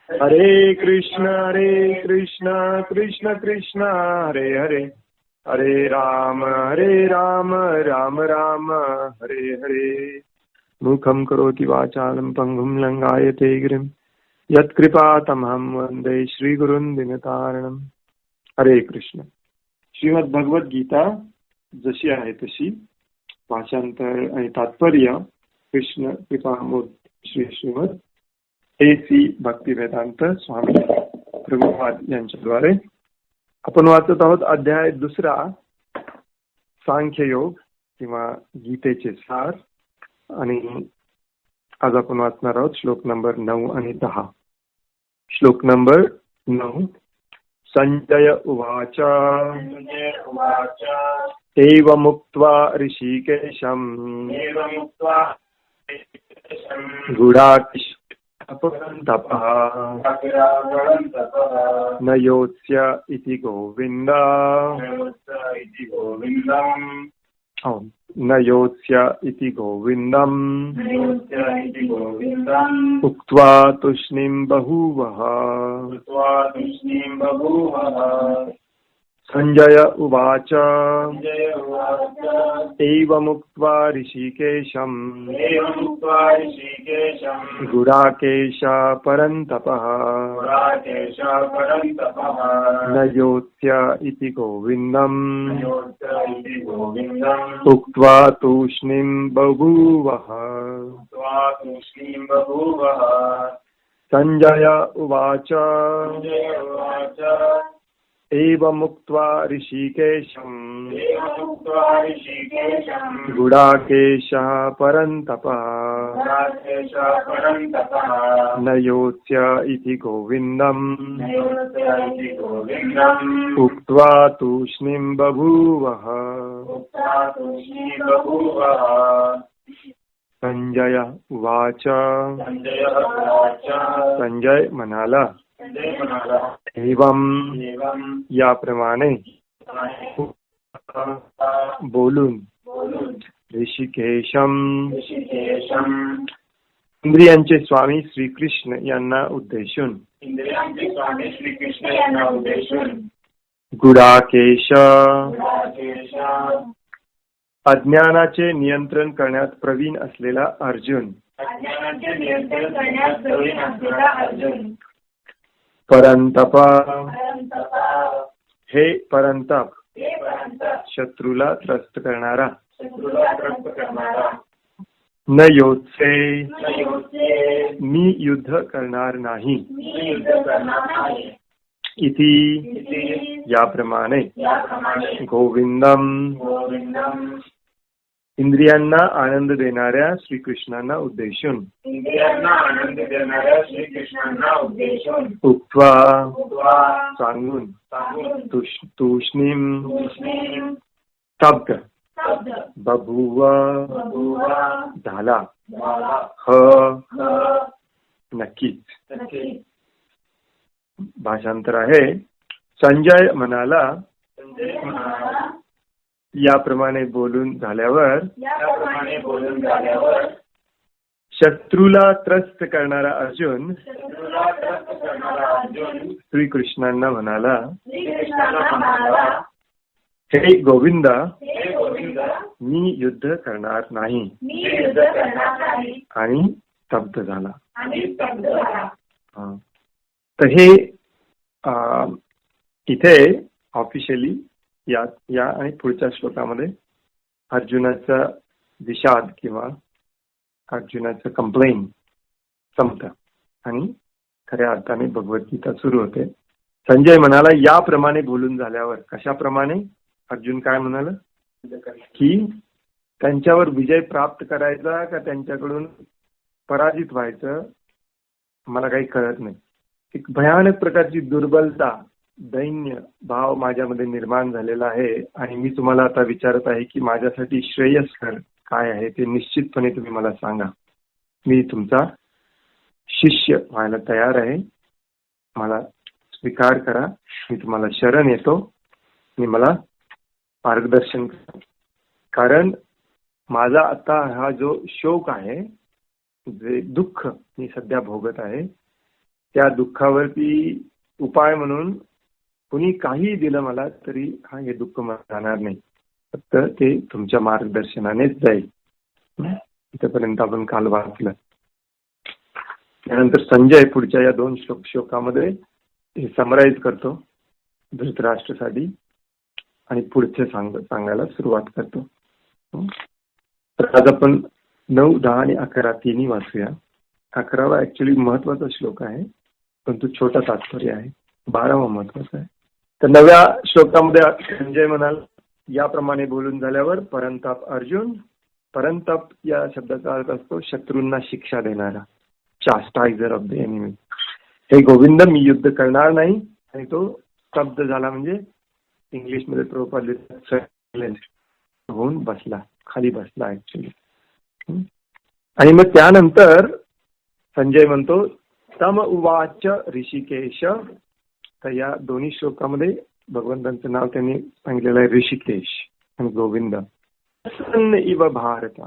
हरे कृष्ण कृष्ण कृष्ण हरे हरे, हरे राम राम राम हरे हरे। मुखं करोति वाचालं पंगुं लंघायते गिरिं, यत्कृपातमहं वंदे श्रीगुरुं दीनतारिणं। हरे कृष्ण। श्रीमद भगवत गीता जशी आहे तशी, भाषांतर आणि तात्पर्य कृष्ण कृपामूर्ती श्री श्रीमद A.C. भक्तिवेदांत स्वामी प्रभुपाद यांच्याद्वारे आपण वाचत आहोत अध्याय 2, सांख्ययोग किंवा गीतेचे सार। आणि आज आपण वाचणार आहोत श्लोक नंबर 9 आणि 10। श्लोक नंबर 9। संजय उवाच एवं मुक्त्वा ऋषिकेशं गूढाकेश तपः न योत्स्य इति गोविन्द, न योत्स्य इति गोविन्दम् उक्त्वा तूष्णीं बभूवः। संजय उवाच एवमुक्त्वा ऋषिकेशं गूढाकेश परन्तपः न योत्स्य इति गोविन्दम् उक्त्वा तूष्णीं बभूवः। संजय उवाच एवमुक्त्वा ऋषिकेशं गूढाकेशः परन्तपः न योत्स्य इति गोविन्दम् उक्त्वा तूष्णीं बभूवः। संजय उवाच, संजय म्हणाला, एवं याप्रमाणे बोलून ऋषिकेशम इंद्रियांचे स्वामी श्रीकृष्ण यांना उद्देशून गूढाकेश अज्ञानाचे नियंत्रण करण्यात प्रवीण असलेला अर्जुन, परंतप हे परंतप शत्रूला त्रस्त करणारा, न योत्से मी युद्ध करणार नाही, इति याप्रमाणे गोविंदम इंद्रियांना आनंद देणाऱ्या श्रीकृष्णांना उद्देशून उक्त्वा सांगून तूष्णीं स्तब्ध बभूव झाला, नक्कीच। भाषांतर आहे, संजय म्हणाला याप्रमाणे बोलून झाल्यावर शत्रूला त्रस्त करणारा अर्जुन श्रीकृष्णांना म्हणाला, हे गोविंद मी युद्ध करणार नाही, आणि स्तब्ध झाला। तर हे इथे ऑफिशियली या आणि पुढच्या श्लोकामध्ये अर्जुनाचा विषाद किंवा अर्जुनाचं कंप्लेन संपतं आणि खऱ्या अर्थाने भगवद्गीता सुरू होते। संजय म्हणाला याप्रमाणे बोलून झाल्यावर, कशाप्रमाणे? अर्जुन काय म्हणाला की त्यांच्यावर विजय प्राप्त करायचा का त्यांच्याकडून पराजित व्हायचं मला काही कळत नाही। एक भयानक प्रकारची दुर्बलता, दैन्य भाव माझ्यामध्ये निर्माण झालेला आहे आणि मी तुम्हाला आता विचारत आहे की माझ्यासाठी श्रेयस्कर काय आहे ते निश्चितपणे तुम्ही मला सांगा। मी तुमचा शिष्य व्हायला तयार आहे, मला स्वीकार करा, मी तुम्हाला शरण येतो, मी मला मार्गदर्शन करा। कारण माझा आता हा जो शोक आहे, जे दुःख मी सध्या भोगत आहे त्या दुःखावरती उपाय म्हणून कुणी काही दिलं मला तरी हे दुःख मला जाणार नाही, फक्त ते तुमच्या मार्गदर्शनानेच जाईल. इथपर्यंत आपण काल वाचलं. त्यानंतर संजय पुढच्या या 2 श्लोकामध्ये हे समराईज करतो धृतराष्ट्रासाठी आणि पुढचे सांगायला सुरुवात करतो. तर आज आपण 9, 10 आणि 11 तिन्ही वाचूया. 11वा ऍक्च्युली महत्वाचा श्लोक आहे, पण तो छोटा तात्पर्य आहे. 12वा महत्वाचा आहे. तर 9व्या श्लोकामध्ये संजय म्हणाल, याप्रमाणे बोलून झाल्यावर परंताप अर्जुन. परंताप या शब्दाचा अर्थ असतो शत्रूंना शिक्षा देणारा, चास्टायझर ऑफ द एनिमी. हे गोविंद, मी युद्ध करणार नाही. आणि तो स्तब्ध झाला, म्हणजे इंग्लिशमध्ये प्रभुपाद होऊन बसला, खाली बसला ऍक्च्युली. आणि मग त्यानंतर संजय म्हणतो तम उवाच ऋषिकेश. तर या दोन्ही श्लोकामध्ये भगवंतांचं नाव त्यांनी सांगितलेलं आहे ऋषिकेश आणि गोविंद. प्रहसन इव भारत,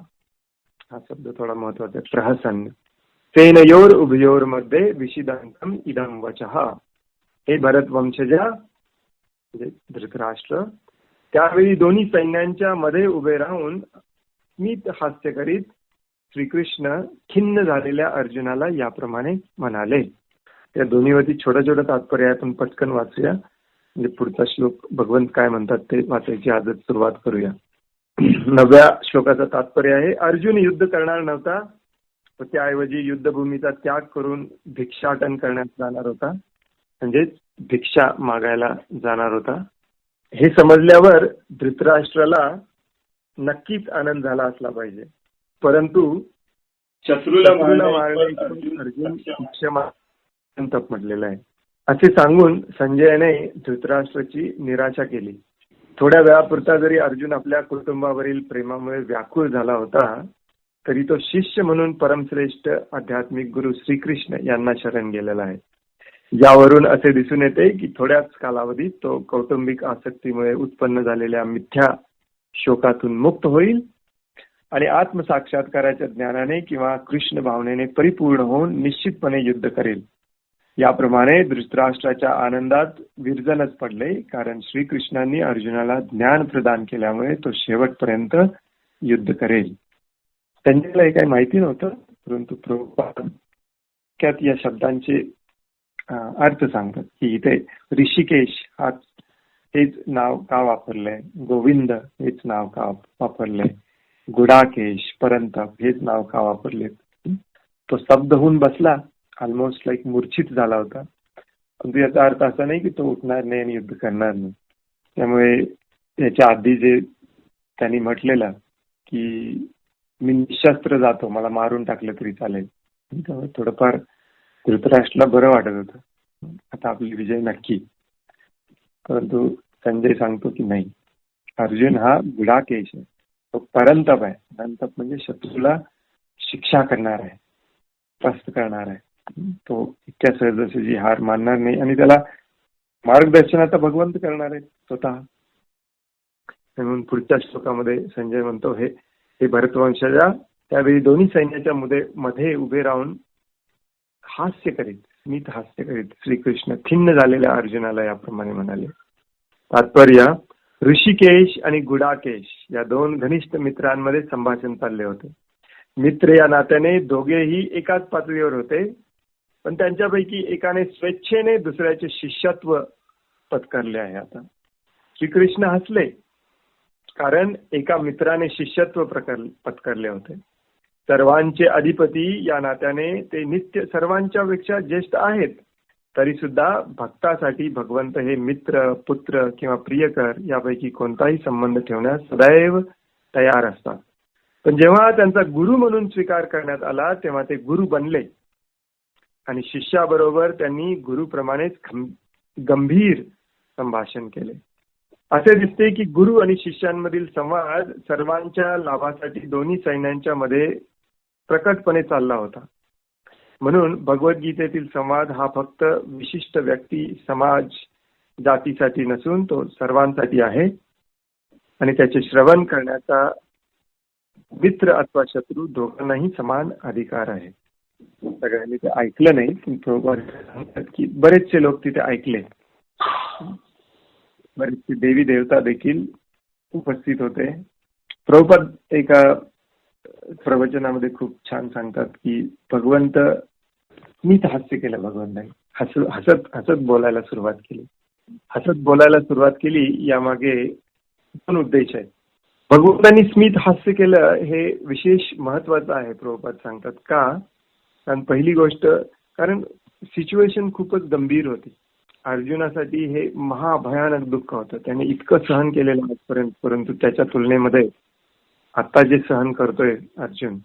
हा शब्द थोडा महत्वाचा आहे. प्रहसन सेनयोर उभयोर मध्ये विशिदांतम इदम वचः. हे भरत वंशजा म्हणजे धृतराष्ट्र, त्यावेळी दोन्ही सैन्यांच्या मध्ये उभे राहून स्मित हास्य करीत श्रीकृष्ण खिन्न झालेल्या अर्जुनाला याप्रमाणे म्हणाले. त्या दोन्हीवरती छोटा छोटा तात्पर्य आहे, पण पटकन वाचूया. म्हणजे पुढचा श्लोक भगवंत काय म्हणतात ते वाचायची आजच सुरुवात करूया. 9व्या श्लोकाचा तात्पर्य आहे, अर्जुन युद्ध करणार नव्हता, व त्याऐवजी युद्धभूमीचा त्याग करून भिक्षाटन करण्यात जाणार होता, म्हणजेच भिक्षा मागायला जाणार होता. हे समजल्यावर धृतराष्ट्राला नक्कीच आनंद झाला असला पाहिजे, परंतु शत्रूला मारण्याची अर्जुन भिक्षा म्हटलेलं आहे. असे सांगून संजयाने धृतराष्ट्राची निराशा केली. थोड्या वेळापुरता जरी अर्जुन आपल्या कुटुंबावरील प्रेमामुळे व्याकुळ झाला होता, तरी तो शिष्य म्हणून परमश्रेष्ठ आध्यात्मिक गुरु श्रीकृष्ण यांना शरण गेलेला आहे. यावरून असे दिसून येते की थोड्याच कालावधीत तो कौटुंबिक आसक्तीमुळे उत्पन्न झालेल्या मिथ्या शोकातून मुक्त होईल आणि आत्मसाक्षात्काराच्या ज्ञानाने किंवा कृष्ण भावनेने परिपूर्ण होऊन निश्चितपणे युद्ध करेल. याप्रमाणे धृतराष्ट्राच्या आनंदात विरजनच पडले, कारण श्रीकृष्णांनी अर्जुनाला ज्ञान प्रदान केल्यामुळे तो शेवटपर्यंत युद्ध करेल. संजयला हे काही माहिती नव्हतं, परंतु प्रभुपाद या शब्दांचे अर्थ सांगतात की इथे ऋषिकेश हेच नाव का वापरलंय, गोविंद हेच नाव का वापरलंय, गुडाकेश, परंतप हेच नाव का वापरले. तो स्तब्ध होऊन बसला, ऑलमोस्ट लाईक मूर्छित झाला होता, परंतु याचा अर्थ असा नाही की तो उठणार नाही आणि युद्ध करणार नाही. त्यामुळे याच्या आधी जे त्यांनी म्हटलेलं की मी निशस्त्र जातो, मला मारून टाकलं तरी चालेल, त्यामुळे थोडंफार धृतराष्ट्राला बरं वाटत होतं, आता आपली विजय नक्की. परंतु संजय सांगतो की नाही, अर्जुन हा गुडाकेश आहे, तो परंतप आहे. परंतप म्हणजे शत्रूला शिक्षा करणार आहे, त्रस्त करणार आहे. तो इतक्या सहजासहजी हार मानणार नाही आणि त्याला मार्गदर्शन आता भगवंत करणार आहे स्वतः. म्हणून पुढच्या श्लोकामध्ये संजय म्हणतो, हे भरतवंशजा, त्यावेळी दोन्ही सैन्याच्या मध्ये उभे राहून हास्य करीत, स्मित हास्य करीत श्रीकृष्ण खिन्न झालेल्या अर्जुनाला याप्रमाणे म्हणाले. तात्पर्य, ऋषिकेश आणि गुडाकेश या 2 घनिष्ठ मित्रांमध्ये संभाषण चालले होते. मित्र या नात्याने दोघेही एकाच पातळीवर होते, पण त्यांच्यापैकी एकाने स्वेच्छेने दुसऱ्याचे शिष्यत्व पत्करले आहे. आता श्रीकृष्ण हसले, कारण एका मित्राने शिष्यत्व पत्करले होते. सर्वांचे अधिपती या नात्याने ते नित्य सर्वांच्या पेक्षा ज्येष्ठ आहेत, तरी सुद्धा भक्तासाठी भगवंत हे मित्र, पुत्र किंवा प्रियकर यापैकी कोणताही संबंध ठेवण्यास सदैव तयार असतात. पण जेव्हा त्यांचा गुरु म्हणून स्वीकार करण्यात आला, तेव्हा ते गुरु बनले आणि शिष्याबरोबर त्यांनी गुरुप्रमाणेच गंभीर संभाषण केले. असे दिसते की गुरु आणि शिष्यांमधील संवाद सर्वांच्या लाभासाठी दोन्ही सैन्यांच्या मध्ये प्रकटपणे चालला होता. म्हणून भगवद्गीतेतील संवाद हा फक्त विशिष्ट व्यक्ती, समाज, जातीसाठी नसून तो सर्वांसाठी आहे आणि त्याचे श्रवण करण्याचा मित्र अथवा शत्रू दोघांनाही समान अधिकार आहे. सगळ्यांनी ते ऐकलं नाही, पण प्रभुपाद सांगतात की बरेचसे लोक तिथे ऐकले. बरेचसे देवी देवता देखील उपस्थित होते. प्रभुपाद एका प्रवचनामध्ये खूप छान सांगतात की भगवंत मीच हास्य केलं. भगवंतांनी हसत हसत बोलायला सुरुवात केली. हसत बोलायला सुरुवात केली यामागे दोन उद्देश आहेत. भगवंतांनी स्मित हास्य केलं हे विशेष महत्वाचं आहे. प्रभुपाद सांगतात का, कारण पहिली गोष्ट, कारण सिच्युएशन खूपच गंभीर होती. अर्जुनासाठी हे महाभयानक दुःख होतं. त्याने इतकं सहन केलेलं आजपर्यंत, परंतु त्याच्या तुलनेमध्ये आता जे सहन करतोय अर्जुन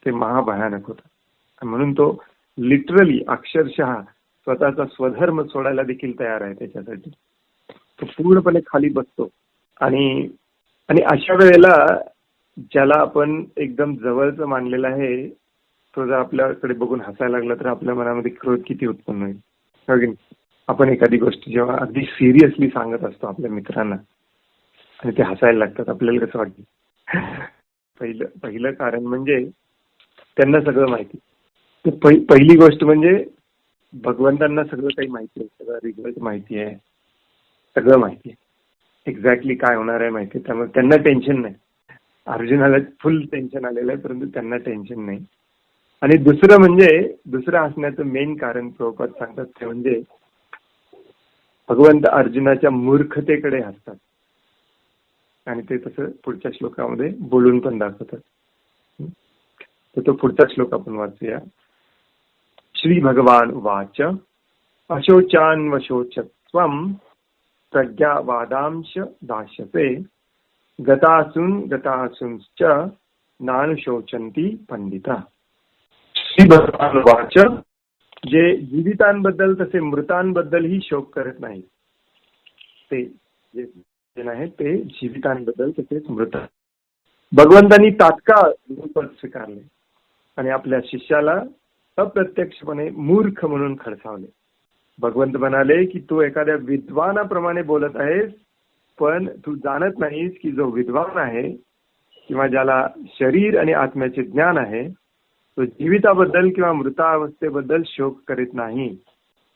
ते महाभयानक होतं. म्हणून तो लिटरली अक्षरशः स्वतःचा स्वधर्म सोडायला देखील तयार आहे. त्याच्यासाठी तो पूर्णपणे खाली बसतो. आणि अशा वेळेला ज्याला आपण एकदम जवळचं मानलेलं आहे तो जर आपल्याकडे बघून हसायला लागला तर आपल्या मनामध्ये क्रोध किती उत्पन्न होईल. आपण एखादी गोष्ट जेव्हा अगदी सिरियसली सांगत असतो आपल्या मित्रांना आणि ते हसायला लागतात, आपल्याला कसं वाटतं? पहिलं कारण म्हणजे त्यांना सगळं माहिती. पहिली गोष्ट म्हणजे भगवंतांना सगळं काही माहिती आहे, सगळं रिझल्ट माहिती आहे, सगळं माहिती आहे, एक्झॅक्टली काय होणार आहे माहिती आहे. त्यामुळे त्यांना टेन्शन नाही. अर्जुनाला फुल टेन्शन आलेलं आहे, परंतु त्यांना टेन्शन नाही. आणि दुसरं हसण्याचं मेन कारण प्रभुपाद सांगतात ते म्हणजे भगवंत अर्जुनाच्या मूर्खतेकडे हसतात. आणि ते तसं पुढच्या श्लोकामध्ये बोलून पण दाखवतात. तर तो पुढचा श्लोक आपण वाचूया. श्री भगवान वाच अशोचान वशोचत्वम प्रज्ञावादांश दास्यते गतासूंश्च नानुशोचन्ति पंडिता. श्री भगवान वाच, जे जीवितांबद्दल तसे मृतांबद्दलही शोक करत नाही. ते जे आहे ते जीवितांबद्दल तसेच मृत. भगवंतांनी तात्काळ गुरुपद स्वीकारले आणि आपल्या शिष्याला अप्रत्यक्षपणे मूर्ख म्हणून खडसावले. भगवंत म्हणाले की तू एखाद्या विद्वानाप्रमाणे बोलत आहेस, पण तू जाणत नाहीस की जो विद्वान आहे किंवा ज्याला शरीर आणि आत्म्याचे ज्ञान आहे तो जीविताबद्दल किंवा मृतावस्थेबद्दल शोक करीत नाही.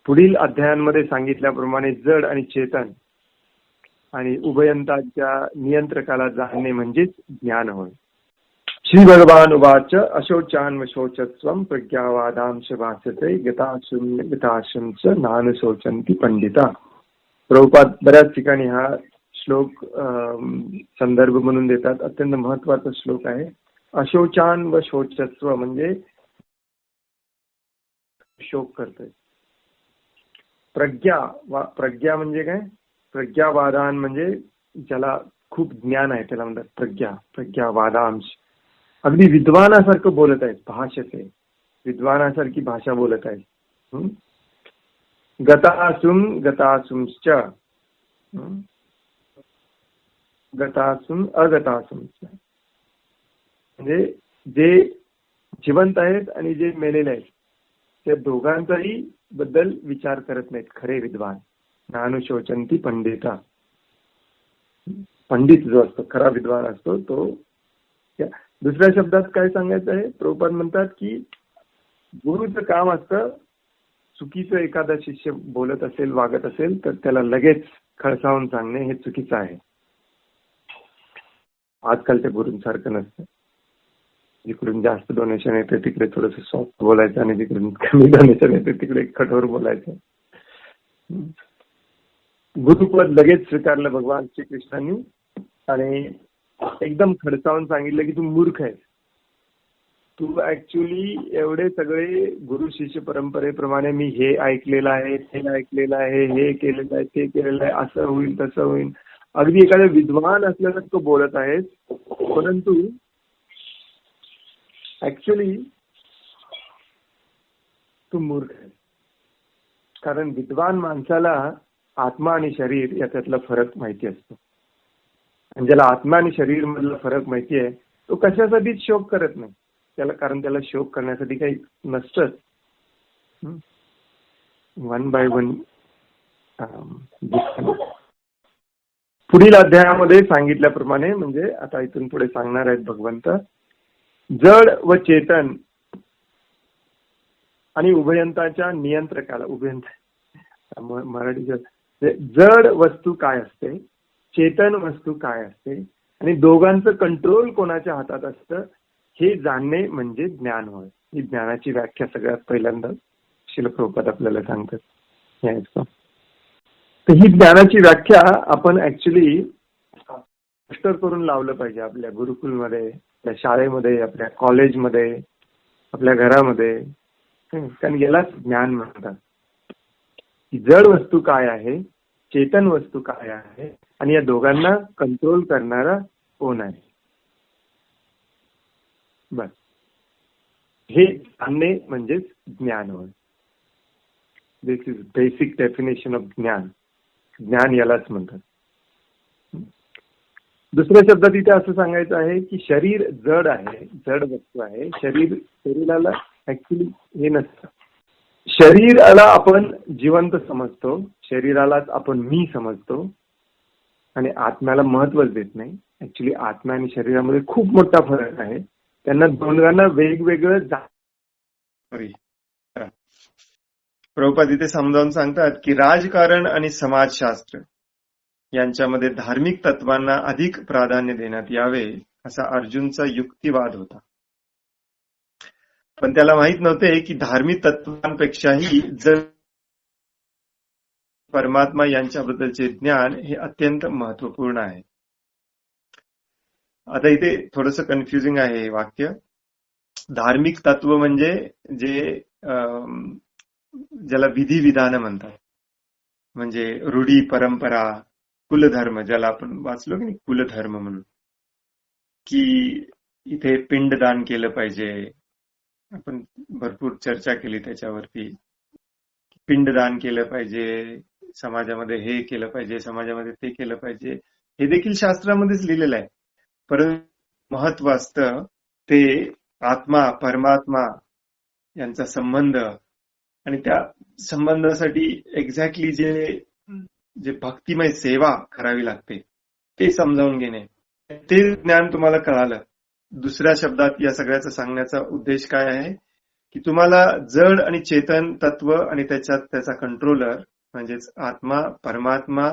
पुढील अध्यायांमध्ये सांगितल्याप्रमाणे जड आणि चेतन आणि उभयंताच्या नियंत्रकाला जाणणे म्हणजेच ज्ञान होय. श्री भगवान उवाच अशोचान शोचत्वम प्रज्ञावादांश भासते गताशुंच नानुशोचन्ति पंडिता. प्रभुपाद बऱ्याच ठिकाणी हा श्लोक संदर्भ म्हणून देतात. अत्यंत महत्वाचा श्लोक आहे. अशोचान व शोचत्व म्हणजे शोक करतोय. प्रज्ञा म्हणजे काय? प्रज्ञावादान म्हणजे ज्याला खूप ज्ञान आहे त्याला म्हणतात प्रज्ञावादांश. अगदी विद्वानासारखं बोलत आहेत, भाषते विद्वानासारखी भाषा बोलत आहेत. गतासुंश्च अगतासुंश्च म्हणजे जे जिवंत आहेत आणि जे मेलेले आहेत त्या दोघांचाही बद्दल विचार करत नाहीत खरे विद्वान. नानुशोचन्ति पंडिता. पंडित जो असतो, खरा विद्वान असतो तो. दुसऱ्या शब्दात काय सांगायचं आहे? प्रभुपाद म्हणतात की गुरुचं काम असतं चुकीचं एखादा शिष्य बोलत असेल, वागत असेल तर त्याला लगेच खळसावून सांगणे हे चुकीचं आहे. आजकालच्या गुरूंसारखं नसतं. जिकडून जास्त डोनेशन येते तिकडे थोडंसं सॉफ्ट बोलायचं आणि जिकडून कमी डोनेशन येते तिकडे कठोर बोलायचं. गुरुपद लगेच स्वीकारलं भगवान श्रीकृष्णांनी आणि एकदम खडसावून सांगितलं की तू मूर्ख आहेस. तू ऍक्च्युली एवढे सगळे गुरु शिष्य परंपरेप्रमाणे मी हे ऐकलेलं आहे, ते ऐकलेलं आहे, हे केलेलं आहे, ते केलेलं आहे, असं होईल तसं होईल, अगदी एखादा विद्वान असल्यानं तो बोलत आहेस, परंतु ऍक्च्युली तू मूर्ख आहेस. कारण विद्वान माणसाला आत्मा आणि शरीर याच्यातला फरक माहिती असतो. आणि ज्याला आत्मा आणि शरीर मधला फरक माहिती आहे तो कशासाठीच शोक करत नाही त्याला, कारण त्याला शोक करण्यासाठी काही नसतंच. वन बाय वन पुढील अध्यायामध्ये सांगितल्याप्रमाणे, म्हणजे आता इथून पुढे सांगणार आहेत भगवंत, जड व चेतन आणि उभयंताच्या नियंत्रकाला. उभयंत मराठी जड वस्तू काय असते, चेतन वस्तू काय असते आणि दोघांचं कंट्रोल कोणाच्या हातात असतं हे जाणणे म्हणजे ज्ञान होय. ही ज्ञानाची व्याख्या सगळ्यात पहिल्यांदा श्रील प्रभुपाद आपल्याला सांगतात. तर ही ज्ञानाची व्याख्या आपण ऍक्च्युली पोस्टर करून लावलं पाहिजे आपल्या गुरुकुलमध्ये, आपल्या शाळेमध्ये, आपल्या कॉलेजमध्ये, आपल्या घरामध्ये. कारण यालाच ज्ञान म्हणतात. जड वस्तू काय आहे, चेतन वस्तू काय आहे आणि या दोघांना कंट्रोल करणारा कोण आहे. बस हे जाणणे म्हणजेच ज्ञान होय. दिस इज बेसिक डेफिनेशन ऑफ ज्ञान. ज्ञान यालाच म्हणतात. दुसऱ्या शब्दात इथे असं सांगायचं आहे की शरीर जड आहे, जड वस्तू आहे. शरीराला ऍक्च्युली हे नसतं. शरीराला आपण जिवंत समजतो, शरीरालाच आपण मी समजतो आणि आत्म्याला महत्वच देत नाही. ऍक्च्युली आत्मा आणि शरीरामध्ये खूप मोठा फरक आहे. त्यांना दोघांना वेगवेगळं प्रभुपाद इथे समजावून सांगतात की राजकारण आणि समाजशास्त्र यांच्यामध्ये धार्मिक तत्वांना अधिक प्राधान्य देण्यात यावे असा अर्जुनचा युक्तिवाद होता. पण त्याला माहित नव्हते की धार्मिक तत्वांपेक्षाही जर परमात्मा यांच्याबद्दलचे ज्ञान हे अत्यंत महत्वपूर्ण आहे. आता इथे थोडंसं कन्फ्युजिंग आहे हे वाक्य. धार्मिक तत्व म्हणजे जे ज्याला विधी विधान म्हणतात, म्हणजे रूढी परंपरा, कुलधर्म, ज्याला आपण वाचलो की नाही कुलधर्म म्हणून, की इथे पिंडदान केलं पाहिजे. आपण भरपूर चर्चा केली त्याच्यावरती. पिंडदान केलं पाहिजे, समाजामध्ये हे केलं पाहिजे, समाजामध्ये ते केलं पाहिजे. हे देखील शास्त्रामध्येच लिहिलेलं आहे. परंतु महत्व असतं ते आत्मा परमात्मा यांचा संबंध आणि त्या संबंधासाठी एक्झॅक्टली जे भक्तिमय सेवा करावी लागते ते समजावून घेणे. ते ज्ञान तुम्हाला कळालं. दुसऱ्या शब्दात या सगळ्याचा सांगण्याचा उद्देश काय आहे की तुम्हाला जड आणि चेतन तत्व आणि त्याच्यात त्याचा कंट्रोलर म्हणजेच आत्मा परमात्मा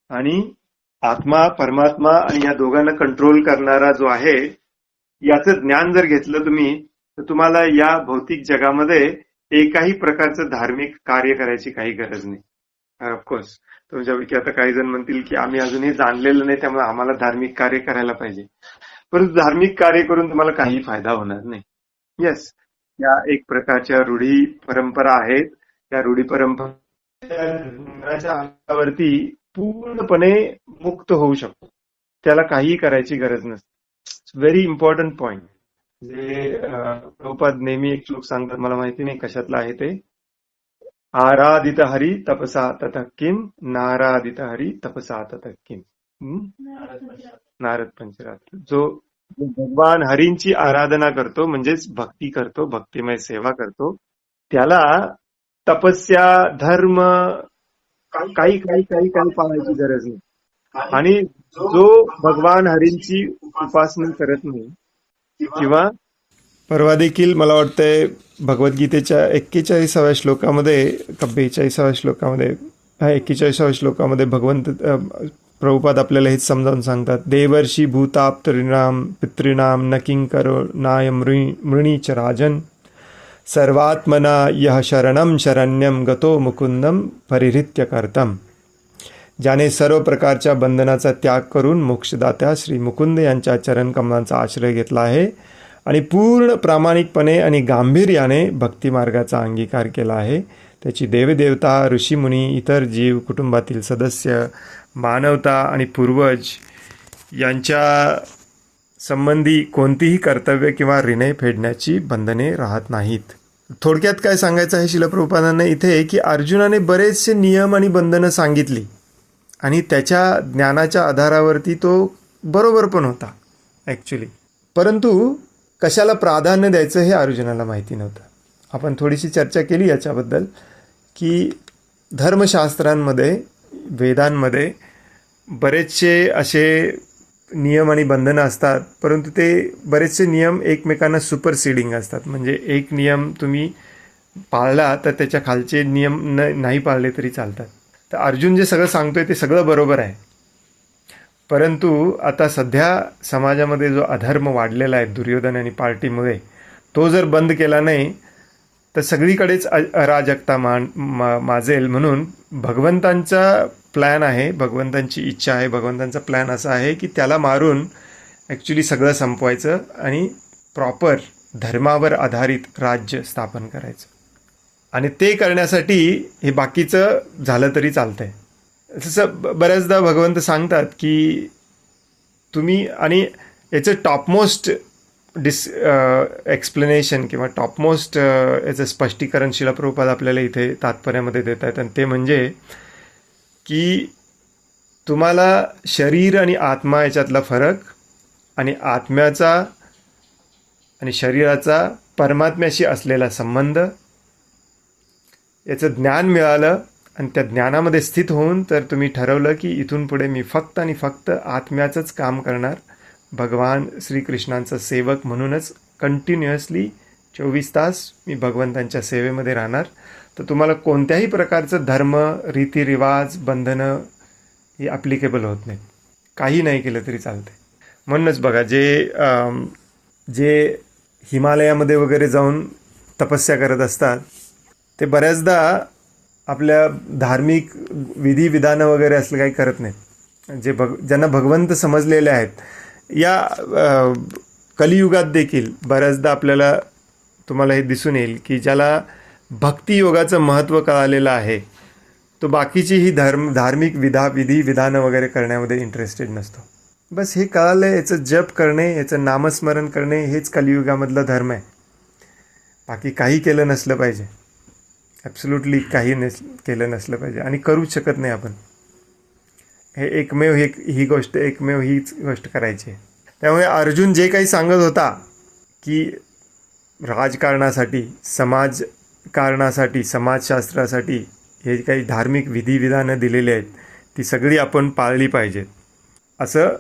आणि या दोघांना कंट्रोल करणारा जो आहे याचं ज्ञान जर घेतलं तुम्ही तर तुम्हाला या भौतिक जगामध्ये एकाही प्रकारचं धार्मिक कार्य करायची काही गरज नाही. ऑफकोर्स तुमच्यापैकी आता काही जण म्हणतील की आम्ही अजून हे जाणलेलं नाही त्यामुळे आम्हाला धार्मिक कार्य करायला पाहिजे. परंतु धार्मिक कार्य करून तुम्हाला काही फायदा होणार नाही. येस, या एक प्रकारच्या रूढी परंपरा आहेत. त्या रूढी परंपराच्या अंगावरती पूर्णपणे मुक्त होऊ शकतो. त्याला काहीही करायची गरज नसते. Very important point. जे प्रभुपाद नेहमी एक श्लोक सांगतात, मला माहिती नाही कशातला आहे ते. आराधित हरी तपसा ततः किम, नाराधित हरी तपसा ततः किम. नारद पंचरात्र. जो भगवान हरींची आराधना करतो म्हणजेच भक्ती करतो, भक्तिमय सेवा करतो, त्याला तपस्या धर्म काही पाहायची गरज नाही. आणि जो भगवान हरींची उपासना करत नाही किंवा परवा देखील मला वाटतंय भगवद्गीतेच्या 41व्या श्लोकामध्ये का 42व्या श्लोकामध्ये 41व्या श्लोकामध्ये भगवंत प्रभुपाद आपल्याला हेच समजावून सांगतात. देवर्षी भूताप्तरीणाम पितॄणाम न किंकरो नाय मृणीच राजन सर्वात्मना यह शरणम शरण्यम गतो मुकुंदम परिहृत्य कर्तम. ज्याने सर्व प्रकारच्या बंधनाचा त्याग करून मोक्षदात्या श्री मुकुंद यांच्या चरणकमलांचा आश्रय घेतला आहे आणि पूर्ण प्रामाणिकपणे आणि गांभीर्याने भक्तिमार्गाचा अंगीकार केला आहे, त्याची देवदेवता, ऋषीमुनी, इतर जीव, कुटुंबातील सदस्य, मानवता आणि पूर्वज यांच्या संबंधी कोणतीही कर्तव्य किंवा ऋणे फेडण्याची बंधने राहत नाहीत. थोडक्यात काय सांगायचं आहे श्रील प्रभुपादांना इथे की अर्जुनाने बरेचसे नियम आणि बंधनं सांगितली आणि त्याच्या ज्ञानाच्या आधारावरती तो बरोबर पण होता ॲक्च्युली. परंतु कशाला प्राधान्य द्यायचं हे अर्जुनाला माहिती नव्हतं. आपण थोडीशी चर्चा केली याच्याबद्दल की धर्मशास्त्रांमध्ये, वेदांमध्ये बरेचसे असे नियम आणि बंधनं असतात, परंतु ते बरेचसे नियम एकमेकांना सुपरसिडिंग असतात. म्हणजे एक नियम तुम्ही पाळला तर त्याच्या खालचे नियम नाही पाळले तरी चालतात. तर अर्जुन जे सगळं सांगतोय ते सगळं बरोबर आहे. परंतु आता सध्या समाजामध्ये जो अधर्म वाढलेला आहे दुर्योधन आणि पार्टीमुळे, तो जर बंद केला नाही तर सगळीकडेच अराजकता माजेल. म्हणून भगवंतांचा प्लॅन आहे, भगवंतांची इच्छा आहे, भगवंतांचा प्लॅन असा आहे की त्याला मारून ॲक्च्युली सगळं संपवायचं आणि प्रॉपर धर्मावर आधारित राज्य स्थापन करायचं. आणि ते करण्यासाठी हे बाकीचं झालं तरी चालतंय. तसं बऱ्याचदा भगवंत सांगतात की तुम्ही, आणि याचं टॉपमोस्ट एक्सप्लेनेशन किंवा टॉपमोस्ट याचं स्पष्टीकरण शिला प्रभुपाद आपल्याला इथे तात्पर्यामध्ये देत आहेत. आणि ते म्हणजे की तुम्हाला शरीर आणि आत्मा याच्यातला फरक आणि आत्म्याचा आणि शरीराचा परमात्म्याशी असलेला संबंध याचं ज्ञान मिळालं आणि त्या ज्ञानामध्ये स्थित होऊन तर तुम्ही ठरवलं की इथून पुढे मी फक्त आणि फक्त आत्म्याचंच काम करणार, भगवान श्रीकृष्णांचा सेवक म्हणूनच कंटिन्युअसली 24 तास मी भगवंतांच्या सेवेमध्ये राहणार. तर तुम्हाला कोणत्याही प्रकारचं धर्म, रीतिरिवाज, बंधनं ही ॲप्लिकेबल होत नाहीत. काही नाही केलं तरी चालते. म्हणूनच बघा जे हिमालयामध्ये वगैरे जाऊन तपस्या करत असतात ते बऱ्याचदा आपल्या धार्मिक विधिविधानं वगैरे असलं काही करत नाहीत. ज्यांना भगवंत समजलेले आहेत, या कलियुगात देखील बऱ्याचदा आपल्याला तुम्हाला हे दिसून येईल की ज्याला भक्तियोगाचं महत्त्व कळालेलं आहे तो बाकीची ही धार्मिक विधिविधानं वगैरे करण्यामध्ये इंटरेस्टेड नसतो. बस हे कळालं आहे, याचं जप करणे, याचं नामस्मरण करणे हेच कलियुगामधला धर्म आहे. बाकी काही केलं नसलं पाहिजे, ॲब्सोल्युटली काही केलं नसलं पाहिजे आणि करूच शकत नाही आपण. हे एकमेव हीच गोष्ट करायची आहे. त्यामुळे अर्जुन जे काही सांगत होता की राजकारणासाठी, समाजकारणासाठी, समाजशास्त्रासाठी हे काही धार्मिक विधिविधानं दिलेली आहेत ती सगळी आपण पाळली पाहिजेत असं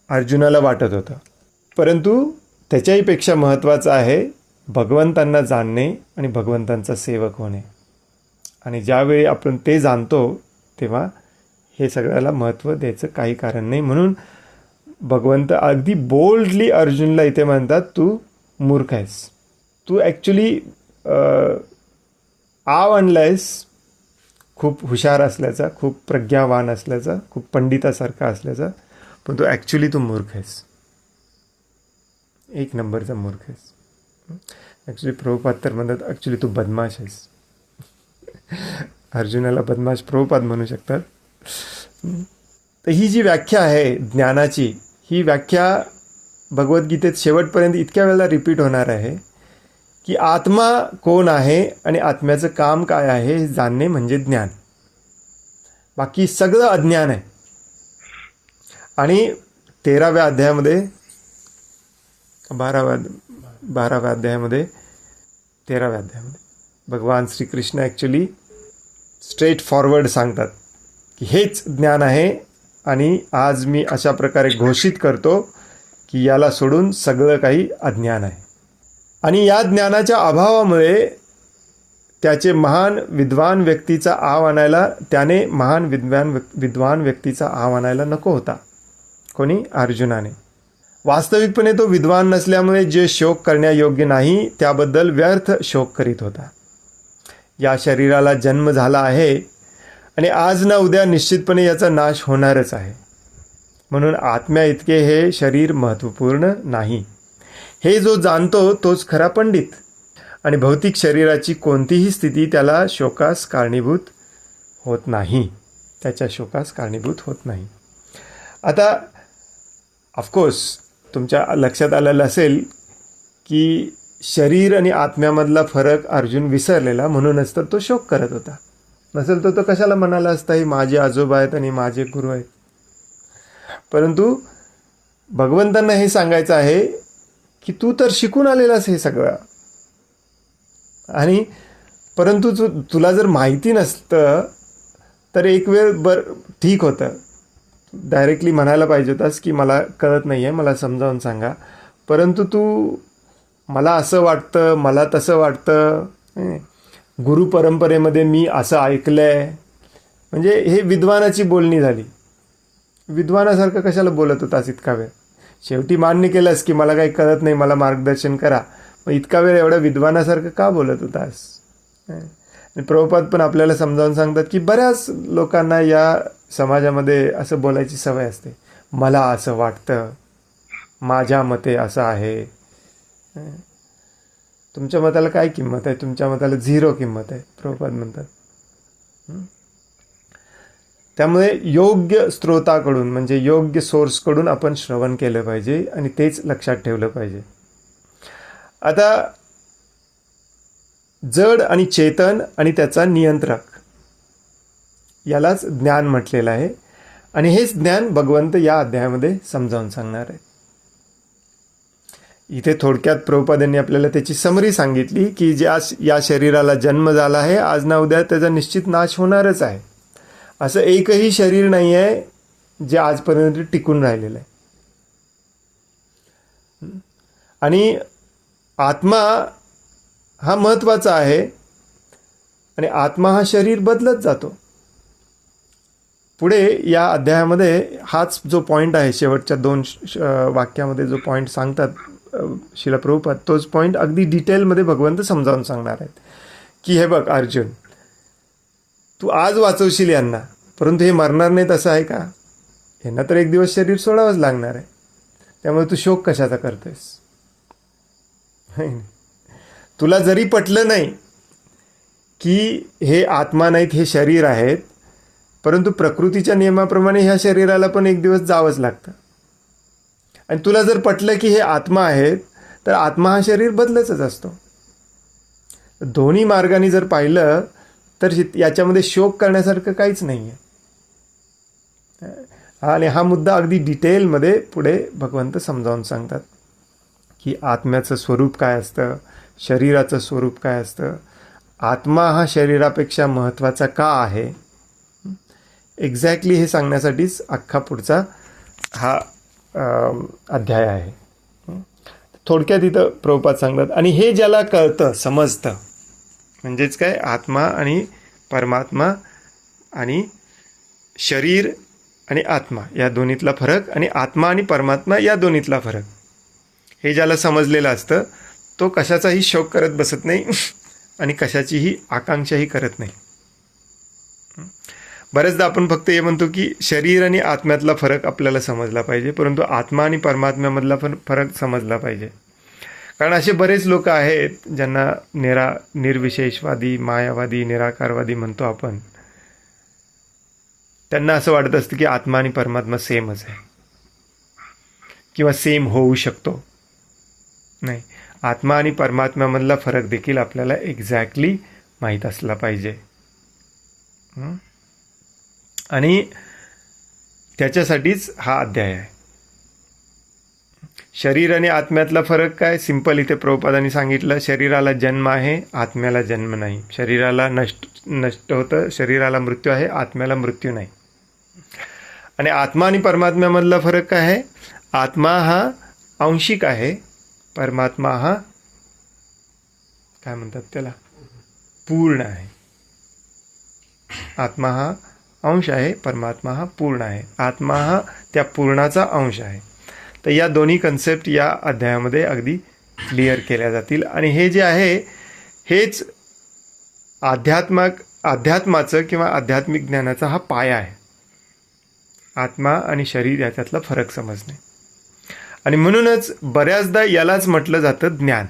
अर्जुनाला वाटत होतं. परंतु त्याच्याहीपेक्षा महत्त्वाचं आहे भगवंतांना जाणणे आणि भगवंतांचा सेवक होणे. आणि ज्यावेळी आपण ते जाणतो तेव्हा हे सगळ्याला महत्त्व द्यायचं काही कारण नाही. म्हणून भगवंत अगदी बोल्डली अर्जुनला इथे म्हणतात, तू मूर्ख आहेस, तू ॲक्च्युली आणला आहेस खूप हुशार असल्याचा, खूप प्रज्ञावान असल्याचा, खूप पंडितासारखा असल्याचा, पण तू ॲक्च्युली मूर्ख आहेस, एक नंबरचा मूर्ख आहेस. ॲक्च्युली प्रभुपाद तर म्हणतात ॲक्च्युली तू बदमाश आहेस. अर्जुनाला बदमाश प्रभुपाद म्हणू शकतात. तर ही जी व्याख्या आहे ज्ञानाची, ही व्याख्या भगवद्गीतेत शेवटपर्यंत इतक्या वेळेला रिपीट होणार आहे की आत्मा कोण आहे आणि आत्म्याचं काम काय आहे हे जाणणे म्हणजे ज्ञान. बाकी सगळं अज्ञान आहे. आणि 13व्या अध्यायामध्ये 12व्या अध्यायामध्ये भगवान श्रीकृष्ण ॲक्च्युली स्ट्रेट फॉरवर्ड सांगतात की हेच ज्ञान आहे आणि आज मी अशा प्रकारे घोषित करतो की याला सोडून सगळं काही अज्ञान आहे. आणि या ज्ञानाच्या अभावामुळे त्याने महान विद्वान व्यक्तीचा आव आणायला नको होता. कोणी? अर्जुनाने. वास्तविकपणे तो विद्वान नसल्यामुळे जे शोक करण्यायोग्य नाही त्याबद्दल व्यर्थ शोक करीत होता. या शरीराला जन्म झाला आहे आणि आज ना उद्या निश्चितपणे याचा नाश होणारच आहे. म्हणून आत्म्या इतके हे शरीर महत्त्वपूर्ण नाही. हे जो जाणतो तोच खरा पंडित. आणि भौतिक शरीराची कोणतीही स्थिती त्याला शोकास कारणीभूत होत नाही, त्याच्या शोकास कारणीभूत होत नाही. आता ऑफकोर्स तुमच्या लक्षात आलेलं असेल की शरीर आणि आत्म्यामधला फरक अर्जुन विसरलेला, म्हणूनच तर तो शोक करत होता. नसेल तर तो कशाला म्हणाला असता ही माझे आजोबा आहेत आणि माझे गुरु आहेत. परंतु भगवंतांना हे सांगायचं आहे की तू तर शिकून आलेलास हे सगळं, आणि परंतु तुला जर माहिती नसतं तर एक वेळ ठीक होतं, डायरेक्टली म्हणायला पाहिजे होतास की मला कळत नाही आहे, मला समजावून सांगा. परंतु तू मला असं वाटतं, मला तसं वाटतं, गुरु परंपरेमध्ये मी असं ऐकलंय, म्हणजे हे विद्वानाची बोलणी झाली. विद्वानासारखं कशाला बोलत होतास इतका वेळ? शेवटी मान्य केलंस की मला काही कळत नाही, मला मार्गदर्शन करा, मग इतका वेळ एवढ्या विद्वानासारखं का बोलत होतास? आणि प्रभुपाद पण आपल्याला समजावून सांगतात की बऱ्याच लोकांना या समाजामध्ये असं बोलायची सवय असते, मला असं वाटतं, माझ्या मते असं आहे. तुमच्या मताला काय किंमत आहे? तुमच्या मताला 0 किंमत आहे, प्रभुपाद म्हणतात. त्यामुळे योग्य स्रोताकडून म्हणजे योग्य सोर्सकडून आपण श्रवण केलं पाहिजे आणि तेच लक्षात ठेवलं पाहिजे. आता जड आणि चेतन आणि त्याचा नियंत्रक यालाच ज्ञान म्हटलेलं आहे आणि हेच ज्ञान भगवंत या अध्यायामध्ये समजावून सांगणार आहे. इथे थोडक्यात प्रभुपादांनी आपल्याला त्याची समरी सांगितली की या शरीराला जन्म झाला आहे, आज ना उद्या त्याचा निश्चित नाश होणारच आहे. असं एकही शरीर नाही आहे जे आजपर्यंत टिकून राहिलेलं आहे. आणि आत्मा हा महत्त्वाचा आहे आणि आत्मा हा शरीर बदलत जातो. पुढे या अध्यायामध्ये हाच जो पॉईंट आहे, शेवटच्या 2 वाक्यामध्ये जो पॉईंट सांगतात श्रील प्रभुपाद, तोच पॉईंट अगदी डिटेलमध्ये भगवंत समजावून सांगणार आहेत की हे बघ अर्जुन, तू आज वाचवशील यांना, परंतु हे मरणार नाहीत असं आहे का? यांना तर एक दिवस शरीर सोडावंच लागणार आहे. त्यामुळे तू शोक कशाचा करतोयस? तुला जरी पटलं नाही की हे आत्मा नाहीत, हे शरीर आहेत, परंतु प्रकृतीच्या नियमाप्रमाणे ह्या शरीराला पण एक दिवस जावंच लागतं. आणि तुला जर पटलं की हे आत्मा आहेत, तर आत्मा हा शरीर बदलतच असतो. दोन्ही मार्गाने जर पाहिलं तर याच्यामध्ये शोक करण्यासारखं काहीच नाही आहे. आणि हा मुद्दा अगदी डिटेलमध्ये पुढे भगवंत समजावून सांगतात की आत्म्याचं स्वरूप काय असतं, शरीराचं स्वरूप काय असतं, आत्मा हा शरीरापेक्षा महत्त्वाचा का आहे. एक्झॅक्टली हे सांगण्यासाठीच अख्खा पुढचा हा अध्याय आहे. थोडक्यात इथं प्रभुपाद सांगतात, आणि हे ज्याला कळतं, समजतं, म्हणजेच काय, आत्मा आणि परमात्मा आणि शरीर आणि आत्मा या दोन्हीतला फरक आणि आत्मा आणि परमात्मा या दोन्हीतला फरक, हे ज्याला समजलेलं असतं तो कशाचाही शोक करत बसत नाही आणि कशाचीही आकांक्षाही करत नाही. बरेचदा आपण फक्त हे म्हणतो की शरीर आणि आत्म्यातला फरक आपल्याला समजला पाहिजे, परंतु आत्मा आणि परमात्म्यामधला फरक समजला पाहिजे. कारण असे बरेच लोक आहेत ज्यांना निर्विशेषवादी, मायावादी, निराकारवादी म्हणतो आपण. त्यांना असं वाटत असतं की आत्मा आणि परमात्मा सेमच आहे किंवा सेम होऊ शकतो. नाही, आत्मा आणि परमात्म्यामधला फरक देखील आपल्याला एक्झॅक्टली माहीत असला पाहिजे. आणि त्याच्यासाठीच हा अध्याय आहे. शरीर आणि आत्म्यातला फरक काय? सिंपल इथे प्रभुपादांनी सांगितलं, शरीराला जन्म आहे, आत्म्याला जन्म नाही. शरीराला नष्ट होतं, शरीराला मृत्यू आहे, आत्म्याला मृत्यू नाही. आणि आत्मा आणि परमात्म्यामधला फरक काय आहे? आत्मा हा आंशिक आहे, परमात्मा हा काय म्हणतात त्याला, पूर्ण आहे. आत्मा हा अंश आहे, परमात्मा हा पूर्ण आहे. आत्मा हा त्या पूर्णाचा अंश आहे. तर या दोन्ही कन्सेप्ट या अध्यायामध्ये अगदी क्लिअर केल्या जातील. आणि हे जे आहे हेच अध्यात्माचं किंवा आध्यात्मिक ज्ञानाचा हा पाया आहे, आत्मा आणि शरीर याच्यातला फरक समजणे. आणि म्हणूनच बऱ्याचदा यालाच म्हटलं जातं ज्ञान.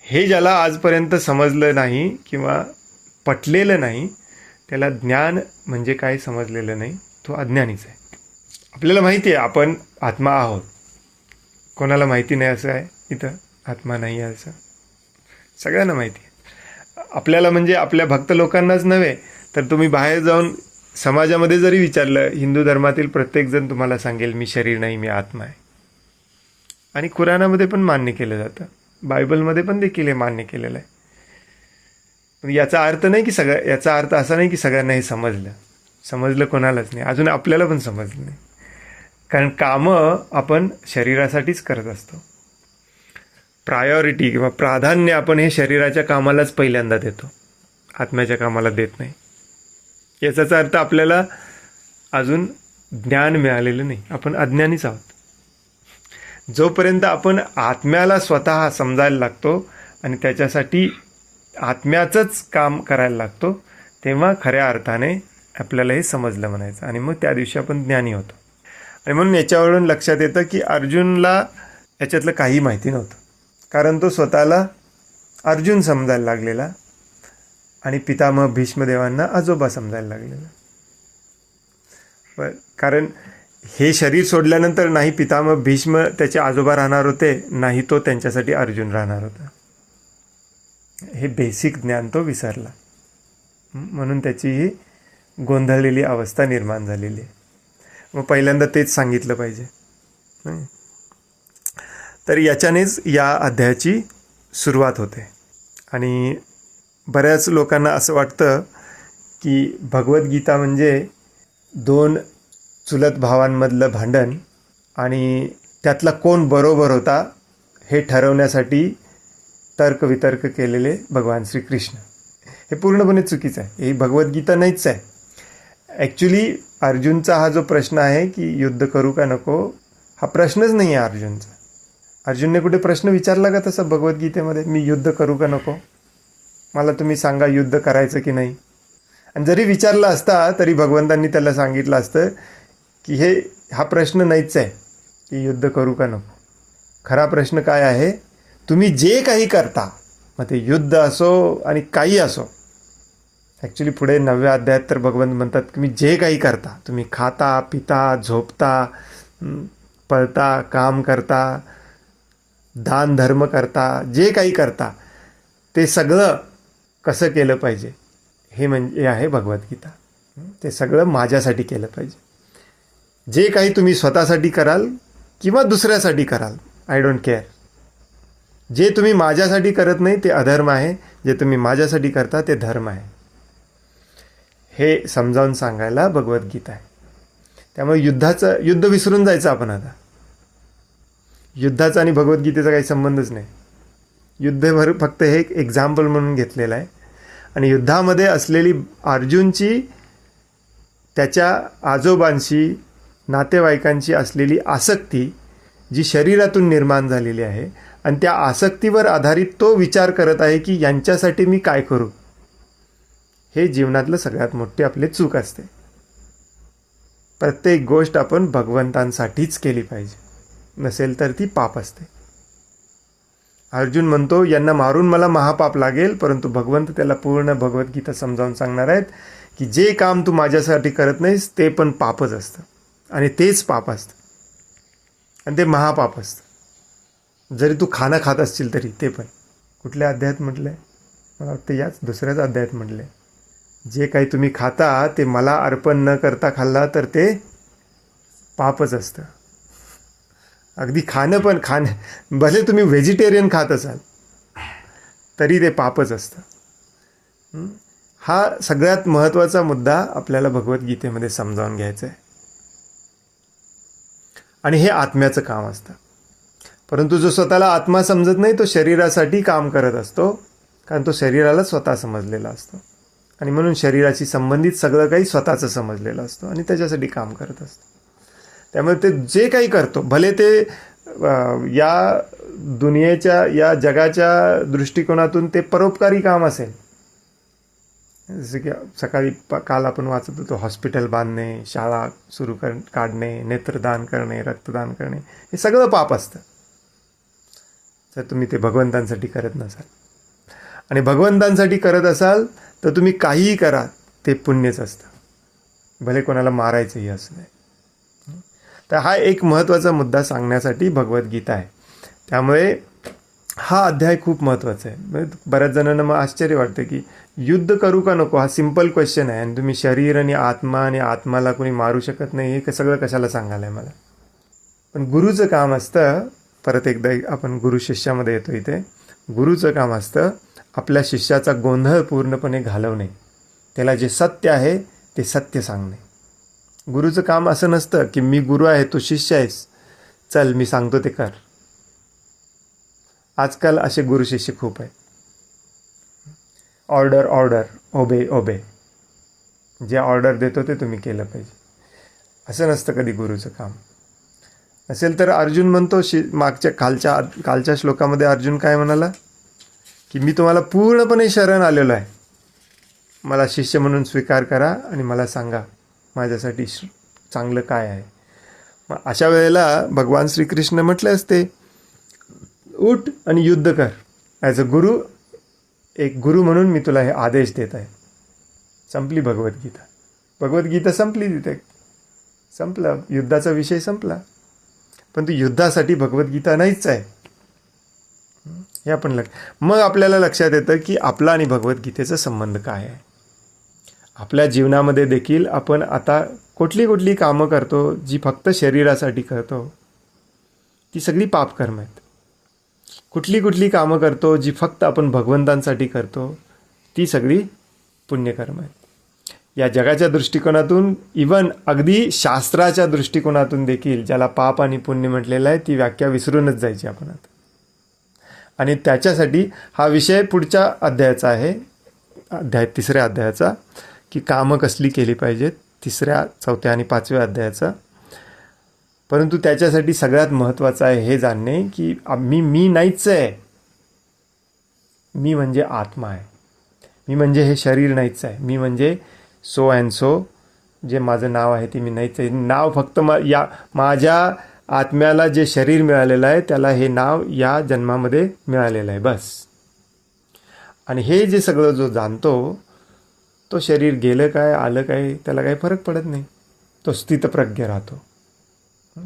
हे ज्याला आजपर्यंत समजलं नाही किंवा पटलेलं नाही, त्याला ज्ञान म्हणजे काय समजलेलं नाही, तो अज्ञानीच आहे. आपल्याला माहिती आहे आपण आत्मा आहोत, कोणाला माहिती नाही असं आहे इथं आत्मा नाही आहे असं? सगळ्यांना माहिती आहे. आपल्याला म्हणजे आपल्या भक्त लोकांनाच नव्हे, तर तुम्ही बाहेर जाऊन समाजामध्ये जरी विचारलं, हिंदू धर्मातील प्रत्येकजण तुम्हाला सांगेल मी शरीर नाही, मी आत्मा आहे. आणि कुराणामध्ये पण मान्य केलं जातं, बायबलमध्ये पण देखील हे मान्य केलेलं आहे. याचा अर्थ नाही की याचा अर्थ असा नाही की सगळ्यांना हे समजलं कोणालाच नाही, अजून आपल्याला पण समजलं नाही. कारण कामं आपण शरीरासाठीच करत असतो. प्रायोरिटी किंवा प्राधान्य आपण हे शरीराच्या कामालाच पहिल्यांदा देतो, आत्म्याच्या कामाला देत नाही. याचाच अर्थ आपल्याला अजून ज्ञान मिळालेलं नाही, आपण अज्ञानीच आहोत. जोपर्यंत आपण आत्म्याला स्वतः समजायला लागतो आणि त्याच्यासाठी आत्म्याचंच काम करायला लागतो, तेव्हा खऱ्या अर्थाने आपल्याला हे समजलं म्हणायचं, आणि मग त्या दिवशी आपण ज्ञानी होतो. आणि म्हणून याच्यावरून लक्षात येतं की अर्जुनला याच्यातलं काही माहिती नव्हतं, कारण तो स्वतःला अर्जुन समजायला लागलेला आणि पितामह भीष्मदेवांना आजोबा समजायला लागलेला. कारण हे शरीर सोडल्यानंतर नाही पितामह भीष्म त्याचे आजोबा राहणार होते, नाही तो त्यांच्यासाठी अर्जुन राहणार होता. हे बेसिक ज्ञान तो विसरला, म्हणून त्याची ही गोंधळलेली अवस्था निर्माण झालेली आहे. मग पहिल्यांदा तेच सांगितलं पाहिजे. तर याच्यानेच या अध्यायाची सुरुवात होते. आणि बऱ्याच लोकांना असं वाटतं की भगवद्गीता म्हणजे 2 चुलत भावांमधलं भांडण आणि त्यातला कोण बरोबर होता हे ठरवण्यासाठी तर्कवितर्क केलेले भगवान श्रीकृष्ण. हे पूर्णपणे चुकीचं आहे. ही भगवद्गीता नाहीच आहे. ॲक्च्युली अर्जुनचा हा जो प्रश्न आहे की युद्ध करू का नको, हा प्रश्नच नाही आहे अर्जुनचा. अर्जुनने कुठे प्रश्न विचारला का तसा भगवद्गीतेमध्ये, मी युद्ध करू का नको, मला तुम्ही सांगा युद्ध करायचं की नाही? आणि जरी विचारला असता तरी भगवंतांनी त्याला सांगितलं असतं की हा प्रश्न नाहीच आहे की युद्ध करू का नको. खरा प्रश्न काय आहे, तुम्ही जे काही करता, मग ते युद्ध असो आणि काही असो. ॲक्च्युली पुढे 9व्या अध्यायात तर भगवंत म्हणतात की तुम्ही जे काही करता, तुम्ही खाता पिता झोपता पळता काम करता दान धर्म करता, जे काही करता ते सगळं कसं केलं पाहिजे हे म्हणजे आहे भगवद्गीता. ते सगळं माझ्यासाठी केलं पाहिजे. जे काही तुम्ही स्वतःसाठी कराल किंवा दुसऱ्यासाठी कराल, आय डोंट केअर. जे तुम्ही माझ्यासाठी करत नाही ते अधर्म आहे, जे तुम्ही माझ्यासाठी करता ते धर्म आहे. हे समजावून सांगायला भगवद्गीता आहे. त्यामुळे युद्ध विसरून जायचं आपण आता. युद्धाचा आणि भगवद्गीतेचा काही संबंधच नाही. युद्धभर फक्त हे एक एक्झाम्पल म्हणून घेतलेलं आहे. आणि युद्धामध्ये असलेली अर्जुनची त्याच्या आजोबांशी नातेवाईकांची असलेली आसक्ती जी शरीरातून निर्माण झालेली आहे, आणि त्या आसक्तीवर आधारित तो विचार करत आहे की यांच्यासाठी मी काय करू. हे जीवनातलं सगळ्यात मोठी आपली चूक असते. प्रत्येक गोष्ट आपण भगवंतांसाठीच केली पाहिजे, नसेल तर ती पाप असते. अर्जुन म्हणतो यांना मारून मला महापाप लागेल, परंतु भगवंत त्याला पूर्ण भगवद्गीता समजावून सांगणार आहेत की जे काम तू माझ्यासाठी करत नाहीस ते पण पापच असतं, आणि तेच पाप असतं, आणि ते महापाप असतं. जरी तू खाणं खात असशील तरी ते पण. कुठल्या अध्यायात म्हटलं आहे? मला वाटतं याच दुसऱ्याच अध्यायात म्हटलं आहे, जे काही तुम्ही खाता ते मला अर्पण न करता खाल्ला तर ते पापच असतं. अगदी खाणं भले तुम्ही व्हेजिटेरियन खात असाल तरी ते पापच असतं. हा सगळ्यात महत्त्वाचा मुद्दा आपल्याला भगवद्गीतेमध्ये समजावून घ्यायचा आहे. आणि हे आत्म्याचं काम असतं. परंतु जो स्वतःला आत्मा समजत नाही तो शरीरासाठी काम करत असतो, कारण तो शरीराला स्वतः समजलेला असतो, आणि म्हणून शरीराशी संबंधित सगळं काही स्वतःचं समजलेलं असतं आणि त्याच्यासाठी काम करत असतो. त्यामुळे ते जे काही करतो, भले ते या दुनियेच्या या जगाच्या दृष्टिकोनातून ते परोपकारी काम असेल. जसं की सकाळी काल आपण वाचत होतो, हॉस्पिटल बांधणे, शाळा सुरू काढणे, नेत्रदान करणे, रक्तदान करणे, हे सगळं पाप असतं जर तुम्ही ते भगवंतांसाठी करत नसाल. आणि भगवंतांसाठी करत असाल तर तुम्ही काहीही करा ते पुण्यच असतं, भले कोणाला मारायचंही असं नाही. तर हा एक महत्त्वाचा मुद्दा सांगण्यासाठी भगवद्गीता आहे. त्यामुळे हा अध्याय खूप महत्त्वाचा आहे. बऱ्याच जणांना मग आश्चर्य वाटतं की युद्ध करू का नको, हा सिम्पल क्वेश्चन आहे, आणि तुम्ही शरीर आणि आत्माला कोणी मारू शकत नाही हे सगळं कशाला सांगायला आहे मला. पण गुरुचं काम असतं, परत एकदा आपण गुरु शिष्यामध्ये येतो इथे, गुरुचं काम असतं आपल्या शिष्याचा गोंधळ पूर्णपणे घालवणे, त्याला जे सत्य आहे ते सत्य सांगणे. गुरुचं काम असं नसतं की मी गुरु आहे तू शिष्य आहेस, चल मी सांगतो ते कर. आजकाल असे गुरु शिष्य खूप आहेत. ऑर्डर ऑर्डर, ओबे ओबे, जे ऑर्डर देतो ते तुम्ही केलं पाहिजे. असं नसतं कधी गुरुचं काम. असेल तर अर्जुन म्हणतो, मागच्या कालच्या श्लोकामध्ये अर्जुन काय म्हणाला, की मी तुम्हाला पूर्णपणे शरण आलेलो आहे, मला शिष्य म्हणून स्वीकार करा आणि मला सांगा माझ्यासाठी चांगलं काय आहे. मग अशा वेळेला भगवान श्रीकृष्ण म्हटले असते, उठ आणि युद्ध कर. ॲज अ गुरु, एक गुरु म्हणून मी तुला हे आदेश देत आहे. संपली भगवद्गीता. भगवद्गीता संपली तिथे, संपलं, युद्धाचा विषय संपला. पण युद्धासाठी भगवद्गीता नाहीच आहे हे आपण मग आपल्याला लक्षात येतं की आपला आणि भगवद्गीतेचा संबंध काय आहे. आपल्या जीवनामध्ये देखील आपण आता कुठली कामं करतो जी फक्त शरीरासाठी करतो, ती सगळी पापकर्म आहेत. कुठली कामं करतो जी फक्त आपण भगवंतांसाठी करतो, ती सगळी पुण्यकर्म आहेत. या जगाच्या दृष्टिकोनातून, इवन अगदी शास्त्राच्या दृष्टिकोनातून देखील ज्याला पाप आणि पुण्य म्हटलेलं आहे, ती व्याख्या विसरूनच जायची आपण आता. आणि त्याच्यासाठी हा विषय पुढच्या अध्यायाचा आहे, तिसऱ्या अध्यायाचा, की कामं कसली केली पाहिजेत, 3ऱ्या, 4थ्या आणि 5व्या अध्यायाचा. परंतु त्याच्यासाठी सगळ्यात महत्त्वाचं आहे हे जाणणे की मी नाहीच आहे. मी म्हणजे आत्मा आहे. मी म्हणजे हे शरीर नाहीच आहे. मी म्हणजे सो अँड सो, जे माझं नाव आहे ते मी नाहीच आहे. नाव फक्त माझ्या आत्म्याला जे शरीर मिळालेलं आहे त्याला हे नाव या जन्मामध्ये मिळालेलं आहे, बस. आणि हे जे सगळं जो जाणतो, तो शरीर गेलं काय आलं काय त्याला काही फरक पडत नाही. तो स्थितप्रज्ञ राहतो.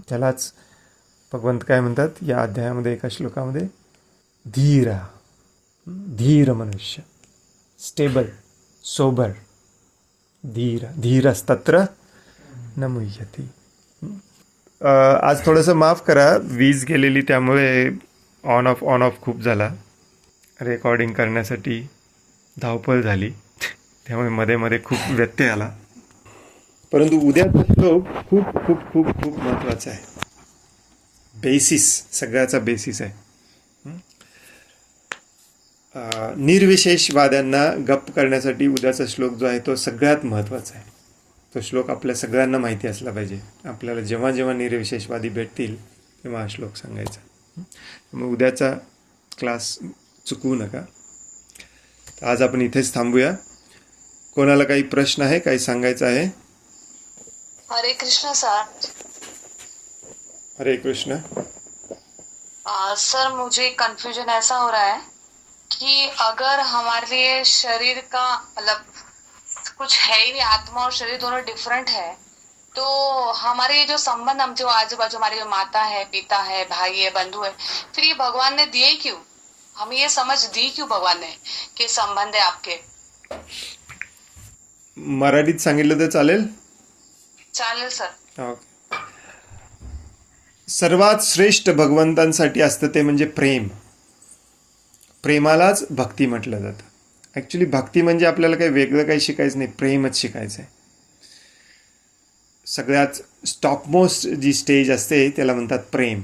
त्यालाच भगवंत काय म्हणतात या अध्यायामध्ये, एका श्लोकामध्ये, धीर मनुष्य, स्टेबल, सोबर, धीरस्तत्र न मुह्यति. आज थोडंसं माफ करा, वीज गेलेली, त्यामुळे ऑन ऑफ खूप झाला. रेकॉर्डिंग करण्यासाठी धावपळ झाली, त्यामुळे मध्ये मध्ये खूप व्यत्यय आला. परंतु उद्याचा श्लोक खूप खूप खूप खूप महत्त्वाचा आहे. बेसिस, सगळ्याचा बेसिस आहे. निर्विशेषवाद्यांना गप्प करण्यासाठी उद्याचा श्लोक जो आहे तो सगळ्यात महत्त्वाचा आहे. तो श्लोक आपल्या सगळ्यांना माहिती असला पाहिजे. आपल्याला जेव्हा जेव्हा निर्विशेषवादी भेटतील तेव्हा हा श्लोक सांगायचा. मग उद्याचा क्लास चुकवू नका. आज आपण इथेच थांबूया. कोणाला काही प्रश्न आहे, काही सांगायचं आहे? हरे कृष्ण सर. हरे कृष्ण. सर, मुझे कंफ्यूजन ऐसा हो रहा है कि अगर हमारे लिए शरीर का मतलब कुछ है ही नहीं, आत्मा और शरीर दोनों डिफरेंट है, तो हमारे ये जो संबंध, हम जो आजू बाजू हमारी जो माता है, पिता है, भाई है, बंधु है, फिर ये भगवान ने दिए क्यों? हमें ये समझ दी क्यों भगवान ने कि संबंध है आपके? मराठीत सांगितलं तर चालेल? चालेल सर. सर्वात श्रेष्ठ भगवंतांसाठी असतं ते म्हणजे प्रेम. प्रेमालाच भक्ती म्हटलं जातं. ॲक्च्युली भक्ती म्हणजे आपल्याला काही वेगळं काही शिकायचं नाही, प्रेमच शिकायचं आहे. सगळ्यात टॉपमोस्ट जी स्टेज असते त्याला म्हणतात प्रेम.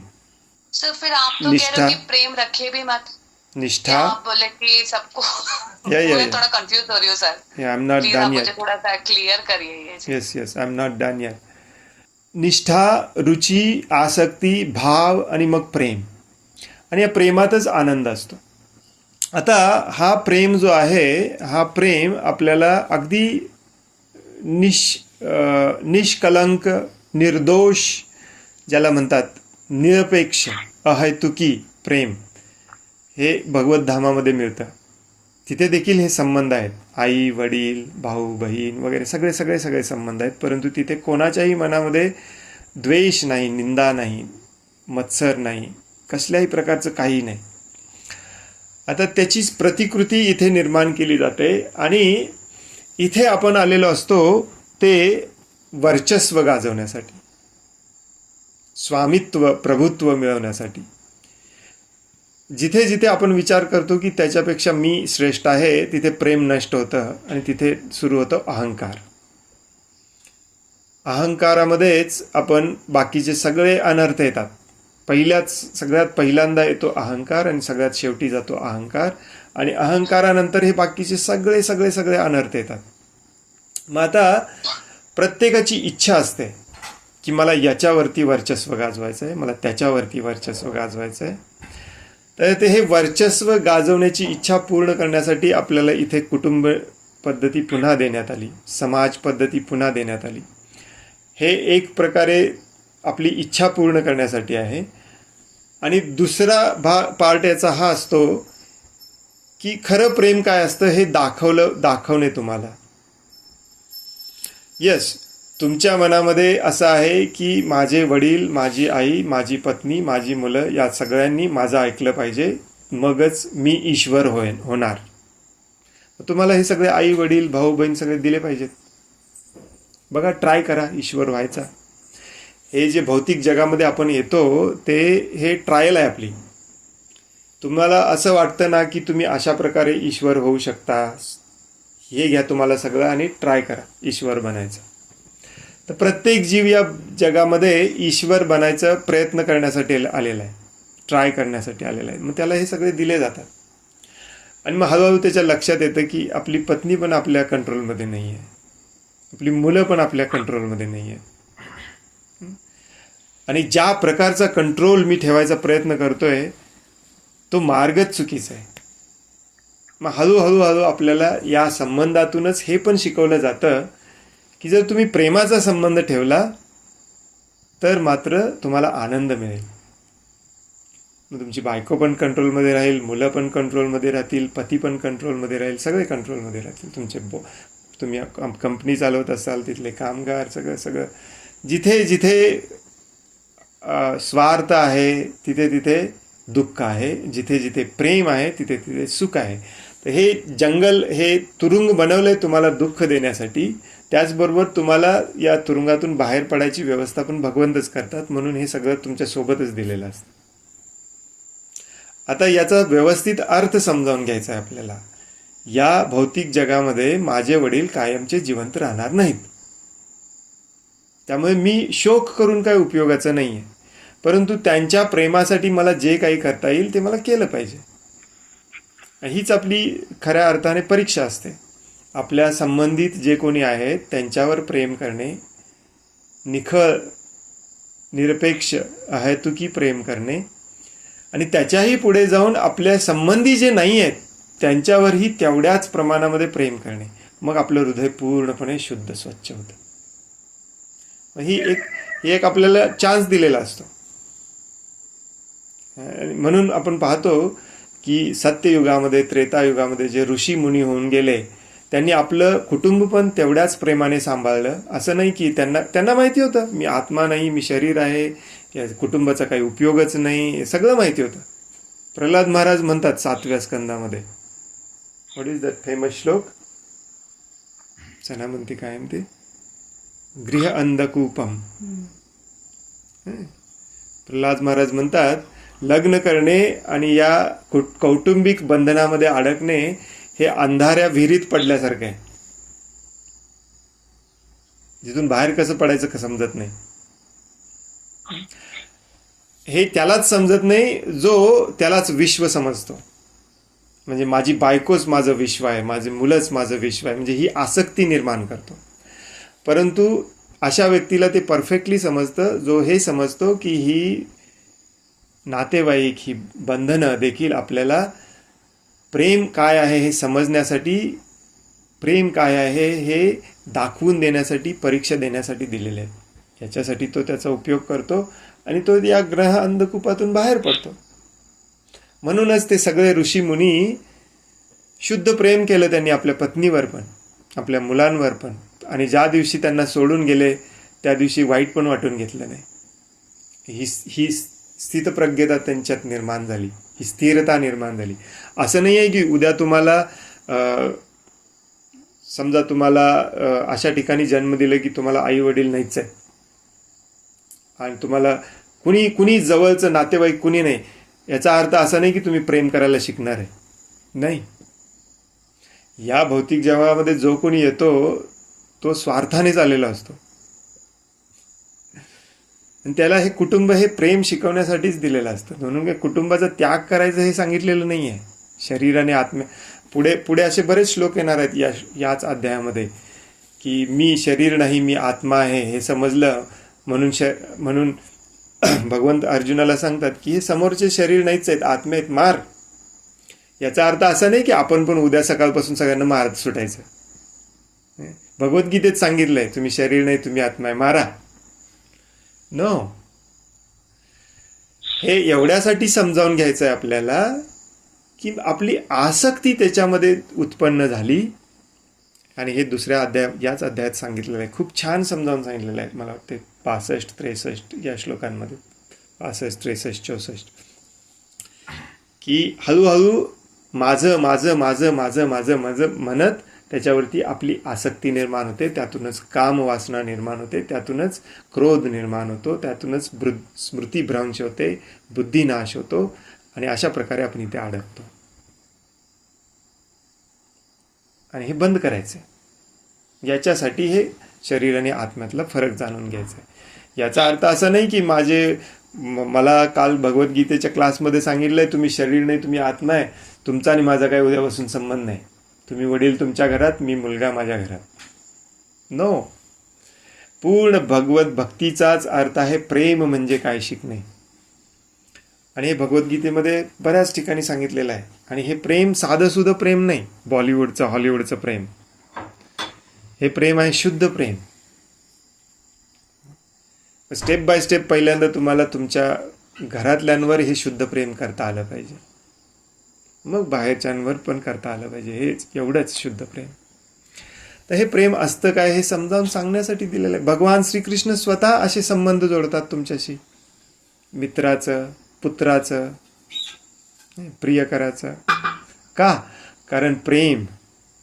सर, फिर आप तो कह रहे हो कि प्रेम रखे भी मत, निष्ठा. आप बोले कि सबको मैं थोड़ा कंफ्यूज हो रही हूँ sir. I am not done मुझे थोड़ा सा क्लियर करिए ये. Yes, I am not done eight. निष्ठा, रुची, आसक्ती, भाव आणि मग प्रेम. आणि या प्रेमातच आनंद असतो. आता हा प्रेम जो आहे, हा प्रेम आपल्याला अगदी निष्कलंक, निर्दोष, ज्याला म्हणतात निरपेक्ष, अहैतुकी प्रेम, हे भगवत धामामध्ये मिळतं. तिथे देखील हे संबंध आहेत. आई, वडील, भाऊ, बहीण वगैरे सगळे सगळे सगळे संबंध आहेत. परंतु तिथे कोणाच्याही मनामध्ये द्वेष नाही, निंदा नाही, मत्सर नाही, कसल्याही प्रकारचं काही नाही. आता त्याचीच प्रतिकृती इथे निर्माण केली जाते. आणि इथे आपण आलेलो असतो ते वर्चस्व गाजवण्यासाठी, स्वामित्व, प्रभुत्व मिळवण्यासाठी. जिथे जिथे आपण विचार करतो की त्याच्यापेक्षा मी श्रेष्ठ आहे, तिथे प्रेम नष्ट होतं आणि तिथे सुरू होतं अहंकार. अहंकारामध्येच आपण बाकीचे सगळे अनर्थ येतात. सगळ्यात पहिल्यांदा येतो अहंकार आणि सगळ्यात शेवटी जातो अहंकार, आणि अहंकारानंतर हे बाकीचे सगळे सगळे सगळे अनर्थ येतात. मग आता प्रत्येकाची इच्छा असते की मला याच्यावरती वर्चस्व गाजवायचं आहे, मला त्याच्यावरती वर्चस्व गाजवायचं आहे. तर ते हे वर्चस्व गाजवण्याची इच्छा पूर्ण करण्यासाठी आपल्याला इथे कुटुंब पद्धती पुन्हा देण्यात आली, समाज पद्धती पुन्हा देण्यात आली. हे एक प्रकारे आपली इच्छा पूर्ण करण्यासाठी आहे. आणि दुसरा पार्ट याचा हा असतो की खरं प्रेम काय असतं हे दाखवणे तुम्हाला. यस, तुमच्या मनामध्ये असं आहे की माझे वडील, माझी आई, माझी पत्नी, माझी मुलं या सगळ्यांनी माझं ऐकलं पाहिजे, मगच मी ईश्वर होणार. तुम्हाला हे सगळे आई वडील भाऊ बहीण सगळे दिले पाहिजेत. बघा, ट्राय करा ईश्वर व्हायचा. हे जे भौतिक जगामध्ये आपण येतो ते हे ट्रायल आहे आपली. तुम्हाला असं वाटतं ना की तुम्ही अशा प्रकारे ईश्वर होऊ शकता, हे घ्या तुम्हाला सगळं आणि ट्राय करा ईश्वर बनायचं. तर प्रत्येक जीव या जगामध्ये ईश्वर बनायचा प्रयत्न करण्यासाठी आलेला आहे, ट्राय करण्यासाठी आलेला आहे. मग त्याला हे सगळे दिले जातात. आणि मग हळूहळू त्याच्या लक्षात येतं की आपली पत्नी पण आपल्या कंट्रोलमध्ये नाही आहे, आपली मुलं पण आपल्या कंट्रोलमध्ये नाही आहेत. आणि ज्या प्रकारचा कंट्रोल मी ठेवायचा प्रयत्न करतोय तो मार्गच चुकीचा आहे. मग हळूहळू आपल्याला या संबंधातूनच हे पण शिकवलं जातं की जर तुम्ही प्रेमाचा संबंध ठेवला तर मात्र तुम्हाला आनंद मिळेल. मग तुमची बायको पण कंट्रोलमध्ये राहील, मुलं पण कंट्रोलमध्ये राहतील, पती पण कंट्रोलमध्ये राहील, सगळे कंट्रोलमध्ये राहतील. तुम्ही कंपनी चालवत असाल तिथले कामगार, सगळं जिथे जिथे स्वार्थ आहे तिथे तिथे दुःख आहे, जिथे जिथे प्रेम आहे तिथे तिथे सुख आहे. तर हे जंगल, हे तुरुंग बनवलंय तुम्हाला दुःख देण्यासाठी. त्याचबरोबर तुम्हाला या तुरुंगातून बाहेर पडायची व्यवस्था पण भगवंतच करतात, म्हणून हे सगळं तुमच्या सोबतच दिलेलं असतं. आता याचा व्यवस्थित अर्थ समजावून घ्यायचा आहे आपल्याला. या भौतिक जगामध्ये माझे वडील कायमचे जिवंत राहणार नाहीत, त्यामुळे मी शोक करून काय उपयोगाचं नाही आहे. परंतु त्यांच्या प्रेमासाठी मला जे काही करता येईल ते मला केलं पाहिजे. हीच आपली खऱ्या अर्थाने परीक्षा असते. आपल्या संबंधित जे कोणी आहेत त्यांच्यावर प्रेम करणे, निखळ निरपेक्ष अहेतुकी प्रेम करणे, आणि त्याच्याही पुढे जाऊन आपल्या संबंधी जे नाही आहेत त्यांच्यावरही तेवढ्याच प्रमाणामध्ये प्रेम करणे. मग आपलं हृदय पूर्णपणे शुद्ध स्वच्छ होतं. ही एक आपल्याला चान्स दिलेला असतो. म्हणून आपण पाहतो की सत्ययुगामध्ये, त्रेतायुगामध्ये जे ऋषी मुनी होऊन गेले त्यांनी आपलं कुटुंब पण तेवढ्याच प्रेमाने सांभाळलं. असं नाही की त्यांना माहिती होतं मी आत्मा नाही, मी शरीर आहे, या कुटुंबाचा काही उपयोगच नाही, हे सगळं माहिती होतं. प्रल्हाद महाराज म्हणतात 7व्या स्कंदामध्ये, व्हॉट इज दॅट फेमस श्लोक, चना म्हणते काय म्हणते, गृह अंधकूपम. प्रल्हाद महाराज म्हणतात लग्न करणे आणि या कौटुंबिक बंधनामध्ये अडकणे हे अंधाऱ्या विहिरीत पडल्यासारखं आहे. जिथून बाहेर कसं पडायचं समजत नाही. हे त्यालाच समजत नाही जो त्यालाच विश्व समजतो. म्हणजे माझी बायकोच माझं विश्व आहे, माझे मुलंच माझं विश्व आहे, म्हणजे ही आसक्ती निर्माण करतो. परंतु अशा व्यक्तीला ते परफेक्टली समजतं जो हे समजतो की ही नातेवाईक, ही बंधनं देखील आपल्याला प्रेम काय आहे हे समजण्यासाठी, प्रेम काय आहे हे दाखवून देण्यासाठी, परीक्षा देण्यासाठी दिलेले आहेत. याच्यासाठी तो त्याचा उपयोग करतो आणि तो या ग्रह अंधकूपातून बाहेर पडतो. म्हणूनच ते सगळे ऋषी मुनी शुद्ध प्रेम केलं त्यांनी आपल्या पत्नीवर पण, आपल्या मुलांवर पण, आणि ज्या दिवशी त्यांना सोडून गेले त्या दिवशी वाईट पण वाटून घेतलं नाही. ही स्थितप्रज्ञता त्यांच्यात निर्माण झाली, ही स्थिरता निर्माण झाली. असं नाही आहे की उद्या तुम्हाला समजा तुम्हाला अशा ठिकाणी जन्म दिले की तुम्हाला आई वडील नाहीच आहे आणि तुम्हाला कुणी जवळचं नातेवाईक कुणी नाही, याचा अर्थ असा नाही की तुम्ही प्रेम करायला शिकणार आहे. नाही, या भौतिक जगामध्ये जो कोणी येतो तो स्वार्थानेच आलेला असतो. आणि त्याला हे कुटुंब हे प्रेम शिकवण्यासाठीच दिलेलं असतं. म्हणून काय कुटुंबाचा त्याग करायचं हे सांगितलेलं नाही आहे. शरीर आणि आत्मे पुढे पुढे असे बरेच श्लोक येणार आहेत याच अध्यायामध्ये, की मी शरीर नाही मी आत्मा आहे हे समजलं म्हणून भगवंत अर्जुनाला सांगतात की हे समोरचे शरीर नाहीच आहेत, आत्मे आहेत, मार. याचा अर्थ असा नाही की आपण पण उद्या सकाळपासून सगळ्यांना मारत सुटायचं. भगवद्गीतेत सांगितलंय तुम्ही शरीर नाही तुम्ही आत्मा आहे, मारा. नो, हे एवढ्यासाठी समजावून घ्यायचं आहे आपल्याला की आपली आसक्ती त्याच्यामध्ये उत्पन्न झाली. आणि हे दुसऱ्या याच अध्यायात सांगितलेलं आहे. खूप छान समजावून सांगितलेलं आहे. मला वाटते 65-63 या श्लोकांमध्ये, 65-63-64, की हळूहळू माझं माझं माझं माझं माझं माझं म्हणत त्याच्यावरती आपली आसक्ती निर्माण होते. त्यातूनच काम वासना निर्माण होते, त्यातूनच क्रोध निर्माण होतो, त्यातूनच स्मृतिभ्रंश होते, बुद्धिनाश होतो. आणि अशा प्रकारे आपण इथे अडकतो. आणि हे बंद करायचं आहे. याच्यासाठी हे शरीर आणि आत्म्यातला फरक जाणून घ्यायचा आहे. याचा अर्थ असा नाही की मला काल भगवद्गीतेच्या क्लासमध्ये सांगितलंय तुम्ही शरीर नाही तुम्ही आत्मा आहे, तुमचा आणि माझा काही उद्यापासून संबंध नाही. तुम्ही वडील तुमच्या घरात, मी मुलगा माझ्या घरात. नो, पूर्ण भगवत भक्तीचाच अर्थ आहे प्रेम म्हणजे काय शिकणे. आणि हे भगवद्गीतेमध्ये बऱ्याच ठिकाणी सांगितलेलं आहे. आणि हे प्रेम साधं सुद्धा प्रेम नाही, बॉलिवूडचं हॉलिवूडचं प्रेम. हे प्रेम आहे शुद्ध प्रेम. स्टेप बाय स्टेप पहिल्यांदा तुम्हाला तुमच्या घरातल्यांवर हे शुद्ध प्रेम करता आलं पाहिजे, मग बाहेरच्यांवर पण करता आलं पाहिजे. हेच एवढंच शुद्ध प्रेम. तर हे प्रेम असतं काय हे समजावून सांगण्यासाठी दिलेलं आहे. भगवान श्रीकृष्ण स्वतः असे संबंध जोडतात तुमच्याशी, मित्राचं, पुत्राचं, प्रियकराचं. का? कारण प्रेम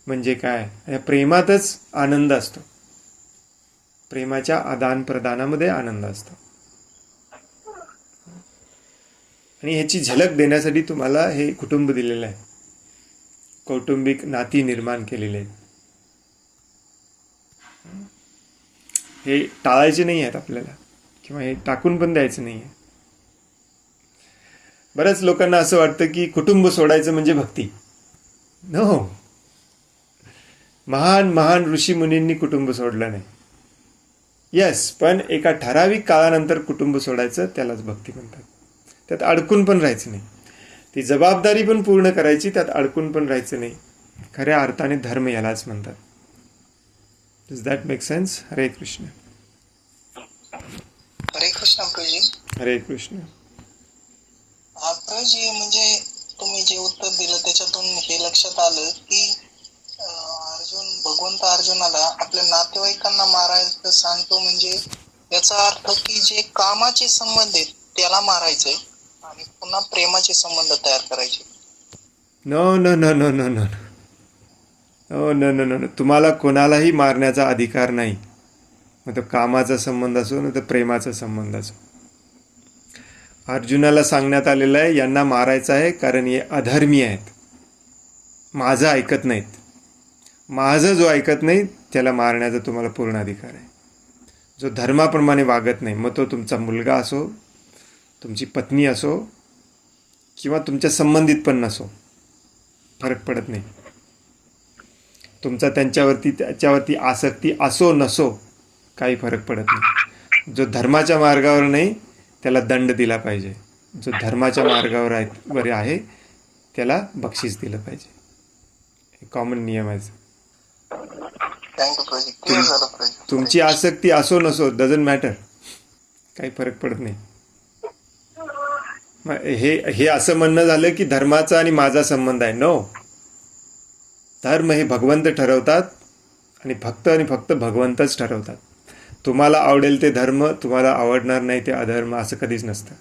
म्हणजे काय, या प्रेमातच आनंद असतो. प्रेमाच्या आदान प्रदानामध्ये आनंद असतो. आणि ह्याची झलक देण्यासाठी तुम्हाला हे कुटुंब दिलेलं आहे, कौटुंबिक नाती निर्माण केलेले आहेत. हे टाळायचे नाही आहेत आपल्याला, किंवा हे टाकून पण द्यायचं नाही आहे. बऱ्याच लोकांना असं वाटतं की कुटुंब सोडायचं म्हणजे भक्ती. नो, महान महान ऋषी मुनींनी कुटुंब सोडलं नाही. येस, पण एका ठराविक काळानंतर कुटुंब सोडायचं त्यालाच भक्ती म्हणतात. त्यात अडकून पण राहायचं नाही, ती जबाबदारी पण पूर्ण करायची, त्यात अडकून पण राहायचं नाही. खऱ्या अर्थाने धर्म यालाच म्हणतात. Does that make sense? हरे कृष्ण. हरे कृष्ण प्रभूजी. हरे कृष्ण. प्रभूजी, म्हणजे तुम्ही जे उत्तर दिलं त्याच्यातून हे लक्षात आलं की भगवंत अर्जुनाला आपल्या नातेवाईकांना मारायचं सांगतो, म्हणजे याचा अर्थ की जे कामाचे संबंध आहेत त्याला मारायचंय आणि पुन्हा प्रेमाचे संबंध तयार करायचे. No no no no no no no no no no, तुम्हाला कोणालाही मारण्याचा अधिकार नाही. मग तो कामाचा संबंध असो ना तर प्रेमाचा संबंध असो. अर्जुनाला सांगण्यात आलेलं आहे यांना मारायचं आहे कारण हे अधर्मी आहेत, माझं ऐकत नाहीत. माझं जो ऐकत नाही त्याला मारण्याचा तुम्हाला पूर्ण अधिकार आहे. जो धर्माप्रमाणे वागत नाही, मग तो तुमचा मुलगा असो, तुमची पत्नी असो, किंवा तुमच्या संबंधित पण नसो, फरक पडत नाही. तुमचा त्याच्यावरती आसक्ती असो नसो काही फरक पडत नाही. जो धर्माच्या मार्गावर नाही त्याला दंड दिला पाहिजे, जो धर्माच्या मार्गावर आहे त्याला बक्षीस दिलं पाहिजे. हे कॉमन नियम आहे. तुमची आसक्ती असो नसो, डझंट मॅटर, काही फरक पडत नाही. हे असं म्हणणं झालं की धर्माचा आणि माझा संबंध आहे. नो, धर्म हे भगवंत ठरवतात आणि फक्त भगवंतच ठरवतात. तुम्हाला आवडेल ते धर्म, तुम्हाला आवडणार नाही ते अधर्म, असं कधीच नसतं.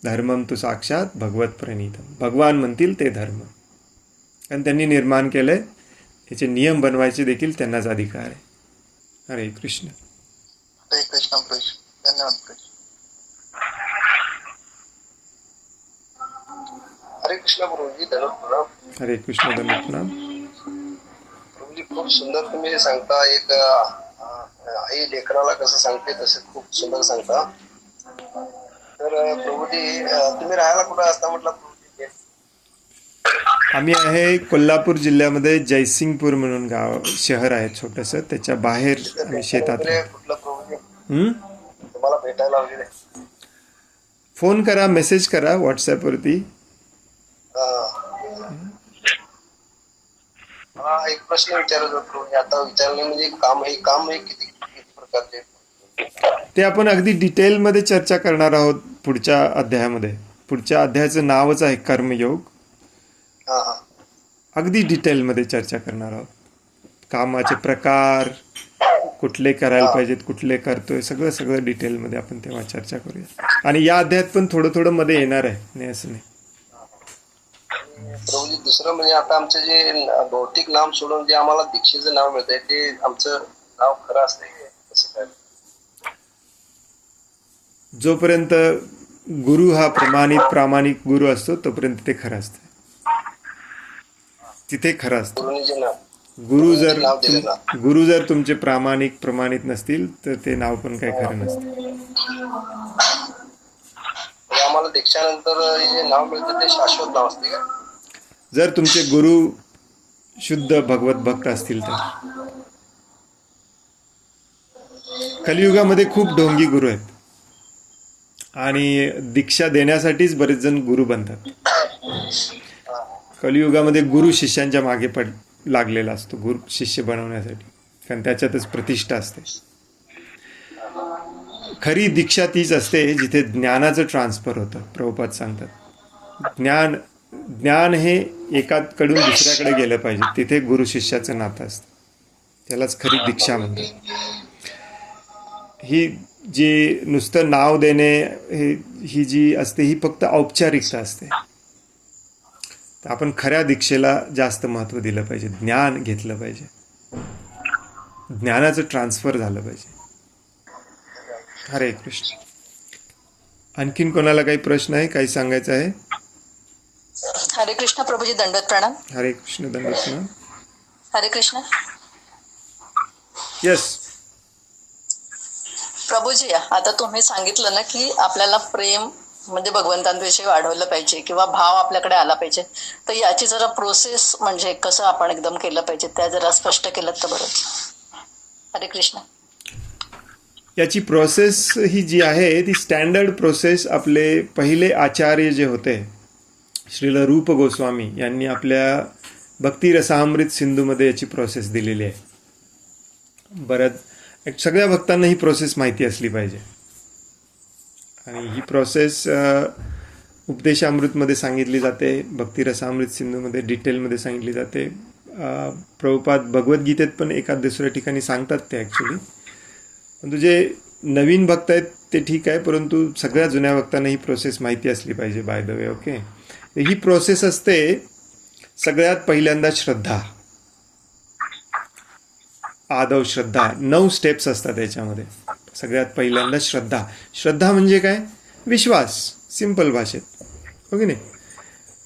धर्मम तु साक्षात भगवत प्रणीतम, भगवान म्हणतील ते धर्म. कारण त्यांनी निर्माण केलंय, त्याचे नियम बनवायचे देखील त्यांनाच अधिकार आहे. हरे कृष्ण. हरे कृष्ण प्रभू. धन्यवाद प्रभू. हरे कृष्ण प्रभूजी. धन्यवाद. हरे कृष्ण. धन्यवाद प्रभूजी. खूप सुंदर तुम्ही हे सांगता. एक आई लेकराला कसं सांगते तसे खूप सुंदर सांगता. तर प्रभूजी तुम्ही राहायला कुठं असता म्हटलं प्रभूजी? आम्ही आहे कोल्हापूर जिल्ह्यामध्ये जयसिंगपूर म्हणून गाव शहर आहे छोटंसं, त्याच्या बाहेर आम्ही शेतात वगैरे राहतो. कुठलं प्रभूजी हं? तुम्हाला भेटायला वगैरे? फोन करा, मेसेज करा व्हॉट्सॲपवरती. मला एक प्रश्न विचारायचा होता प्रभूजी. आता विचारले म्हणजे काम हे किती प्रकारचे? ते आपण अगदी डिटेलमध्ये चर्चा करणार आहोत पुढच्या अध्यायामध्ये. पुढच्या अध्यायाचं नावच आहे कर्मयोग. हा हा. अगदी डिटेलमध्ये चर्चा करणार आहोत. कामाचे प्रकार, कुठले करायला पाहिजेत, कुठले करतोय, सगळं सगळं डिटेलमध्ये आपण तेव्हा चर्चा करूया. आणि या अध्यायात पण थोडं थोडं मध्ये येणार आहे, नाही असं नाही. प्रभूजी दुसरं म्हणजे आता आमचं जे भौतिक नाम सोडून जे आम्हाला दीक्षेचं नाव मिळतंय ते आमचं नाव खरं असतंय कसं काय? जोपर्यंत गुरु हा प्रामाणिक गुरु असतो तोपर्यंत ते खरं असतं. तिथे खरं असतं. गुरुनी जे नाव नाव दिलं ना. गुरु जर तुमचे प्रमाणित नसतील तर ते नाव पण काही खरं नसतं. म्हणजे आम्हाला दीक्षानंतर जे नाव मिळतं ते शाश्वत नाव असते का? जर तुमचे गुरु शुद्ध भगवत भक्त असतील तर. कलियुगामध्ये खूप ढोंगी गुरु आहेत आणि दीक्षा देण्यासाठीच बरेच जण गुरु बनतात. कलियुगामध्ये गुरु शिष्यांच्या मागे लागलेला असतो, गुरु शिष्य बनवण्यासाठी, कारण त्याच्यातच प्रतिष्ठा असते. खरी दीक्षा तीच असते जिथे ज्ञानाचं ट्रान्सफर होतं. प्रभुपाद सांगतात ज्ञान हे एकाकडून दुसऱ्याकडे गेलं पाहिजे, तिथे गुरु शिष्याचं नातं असतं. त्यालाच खरी दीक्षा म्हणतात. ही जी नुसतं नाव देणे ही जी असते ही फक्त औपचारिकता असते. तर आपण खऱ्या दीक्षेला जास्त महत्त्व दिलं पाहिजे. ज्ञान घेतलं पाहिजे, ज्ञानाचं ट्रान्सफर झालं पाहिजे. हरे कृष्ण. आणखीन कोणाला काही प्रश्न आहे, काही सांगायचं आहे? हरे कृष्ण प्रभूजी, दंडवत प्रणाम. हरे कृष्ण, दंडवत प्रणाम. हरे कृष्ण. यस प्रभूजी, आता तुम्ही सांगितलं ना की आपल्याला प्रेम म्हणजे भगवंतांविषयी वाढवलं पाहिजे किंवा भाव आपल्याकडे आला पाहिजे, तर याची जरा प्रोसेस म्हणजे कसं आपण एकदम केलं पाहिजे त्या जरा स्पष्ट केलं तर बरं. हरे कृष्ण. याची प्रोसेस ही जी आहे ती स्टँडर्ड प्रोसेस आपले पहिले आचार्य जे होते श्रील रूप गोस्वामी यांनी आपल्या भक्ती रसामृत सिंधूमध्ये याची प्रोसेस दिलेली आहे. सगळ्या भक्तांना ही प्रोसेस माहिती असली पाहिजे. आणि ही प्रोसेस उपदेशामृतमध्ये सांगितली जाते, भक्ती रसामृत सिंधूमध्ये डिटेलमध्ये सांगितली जाते. प्रभुपाद भगवद्गीतेत पण एका दुसऱ्या ठिकाणी सांगतात ते ॲक्च्युली. परंतु जे नवीन भक्त आहेत ते ठीक आहे, परंतु सगळ्या जुन्या भक्तांना ही प्रोसेस माहिती असली पाहिजे. By the way, okay. He process असते सगळ्यात पहिल्यांदा श्रद्धा, आदव श्रद्धा. 9 स्टेप्स असतात याच्यामध्ये. सगळ्यात पहिल्यांदा श्रद्धा म्हणजे काय? विश्वास, सिंपल भाषेत, हो की नाही?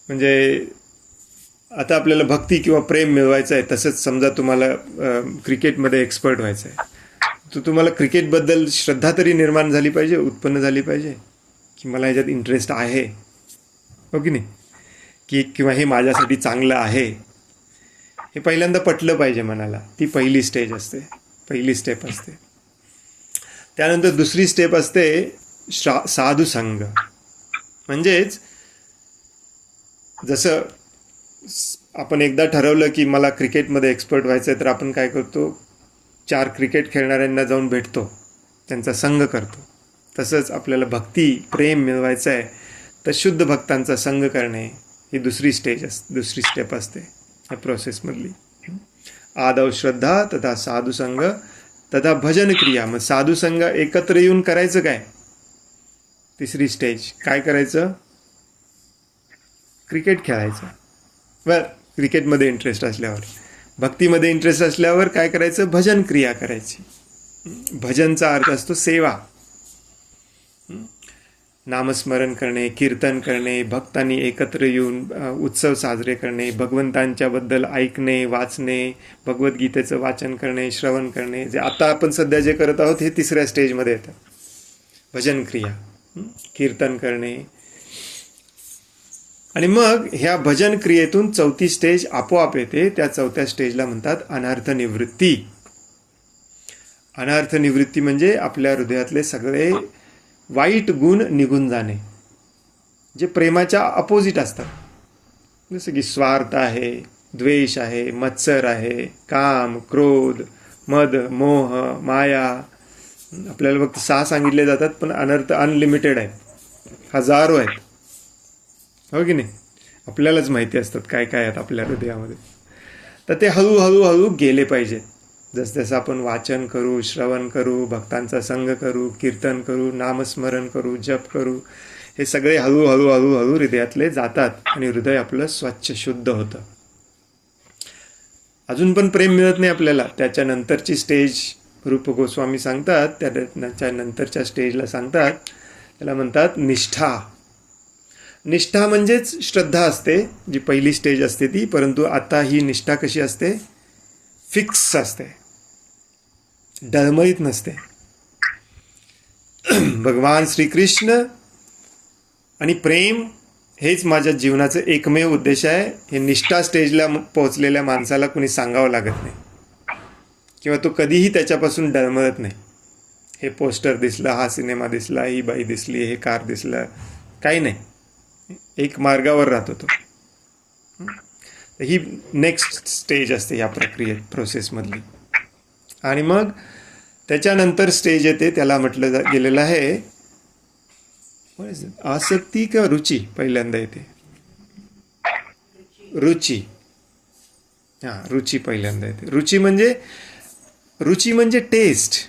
म्हणजे आता आपल्याला भक्ती किंवा प्रेम मिळवायचं आहे, तसंच समजा तुम्हाला क्रिकेटमध्ये एक्सपर्ट व्हायचं आहे, तर तुम्हाला क्रिकेटबद्दल श्रद्धा तरी निर्माण झाली पाहिजे, उत्पन्न झाली पाहिजे की मला ह्याच्यात इंटरेस्ट आहे, हो की नाही? किंवा हे माझ्यासाठी चांगलं आहे, हे पहिल्यांदा पटलं पाहिजे मनाला. ती पहिली स्टेज असते, पहिली स्टेप असते. त्यानंतर दुसरी स्टेप असते साधू संघ. म्हणजेच जसं आपण एकदा ठरवलं की मला क्रिकेटमध्ये एक्सपर्ट व्हायचं आहे, तर आपण काय करतो? 4 क्रिकेट खेळणाऱ्यांना जाऊन भेटतो, त्यांचा संघ करतो. तसंच आपल्याला भक्ती प्रेम मिळवायचं आहे तर शुद्ध भक्तांचा संघ करणे ही दुसरी स्टेप असते या प्रोसेसमधली. आदव श्रद्धा, तथा साधू संघ, तथा भजन क्रिया. मग साधू संघ एकत्र येऊन करायचं काय? तिसरी स्टेज. काय करायचं? क्रिकेट खेळायचं. क्रिकेटमध्ये इंटरेस्ट असल्यावर, भक्तीमध्ये इंटरेस्ट असल्यावर काय करायचं? भजन क्रिया करायची. भजनचा अर्थ असतो सेवा, नामस्मरण करणे, कीर्तन करणे, भक्तांनी एकत्र येऊन उत्सव साजरे करणे, भगवंतांच्याबद्दल ऐकणे, वाचणे, भगवद्गीतेचं वाचन करणे, श्रवण करणे. जे आता आपण सध्या जे करत आहोत हे तिसऱ्या स्टेजमध्ये येतं, भजन क्रिया. कीर्तन करणे. आणि मग ह्या भजन क्रियेतून 4थी स्टेज आपोआप येते. त्या 4थ्या स्टेजला म्हणतात अनर्थ निवृत्ती. अनर्थ निवृत्ती म्हणजे आपल्या हृदयातले सगळे वाईट गुण निघून जाणे, जे प्रेमाच्या अपोजिट असतात. जसं की स्वार्थ आहे, द्वेष आहे, मत्सर आहे, काम, क्रोध, मद, मोह, माया. आपल्याला फक्त 6 सांगितले जातात, पण अनर्थ अनलिमिटेड आहेत, हजारो आहेत. हो की नाही? आपल्यालाच माहिती असतात काय काय आहेत आपल्या हृदयामध्ये. तर ते हळूहळू गेले पाहिजेत. जसजसं आपण वाचन करू, श्रवण करू, भक्तांचा संग करू, कीर्तन करू, नामस्मरण करू, जप करू, हे सगळे हळूहळू हृदयातले जातात आणि हृदय आपलं स्वच्छ शुद्ध होतं. अजून पण प्रेम मिळत नाही आपल्याला. त्याच्यानंतरची स्टेज रूप गोस्वामी सांगतात, त्याच्या नंतरच्या स्टेजला सांगतात, त्याला म्हणतात निष्ठा. निष्ठा म्हणजेच श्रद्धा असते, जी पहिली स्टेज असते ती. परंतु आता ही निष्ठा कशी असते? फिक्स असते, डळमळीत नसते. भगवान श्रीकृष्ण आणि प्रेम हेच माझ्या जीवनाचं एकमेव उद्देश आहे. हे निष्ठा स्टेजला पोहोचलेल्या माणसाला कुणी सांगावं लागत नाही, किंवा तो कधीही त्याच्यापासून डळमळत नाही. हे पोस्टर दिसलं, हा सिनेमा दिसला, ही बाई दिसली, हे कार दिसलं, काही नाही. एक मार्गावर राहतो तो. ही नेक्स्ट स्टेज असते या प्रोसेसमधली. आणि मग त्याच्यानंतर स्टेज येते, त्याला म्हटलं गेलेलं आहे आसक्ती किंवा रुची. पहिल्यांदा येते रुची. रुची पहिल्यांदा येते. रुची म्हणजे टेस्ट.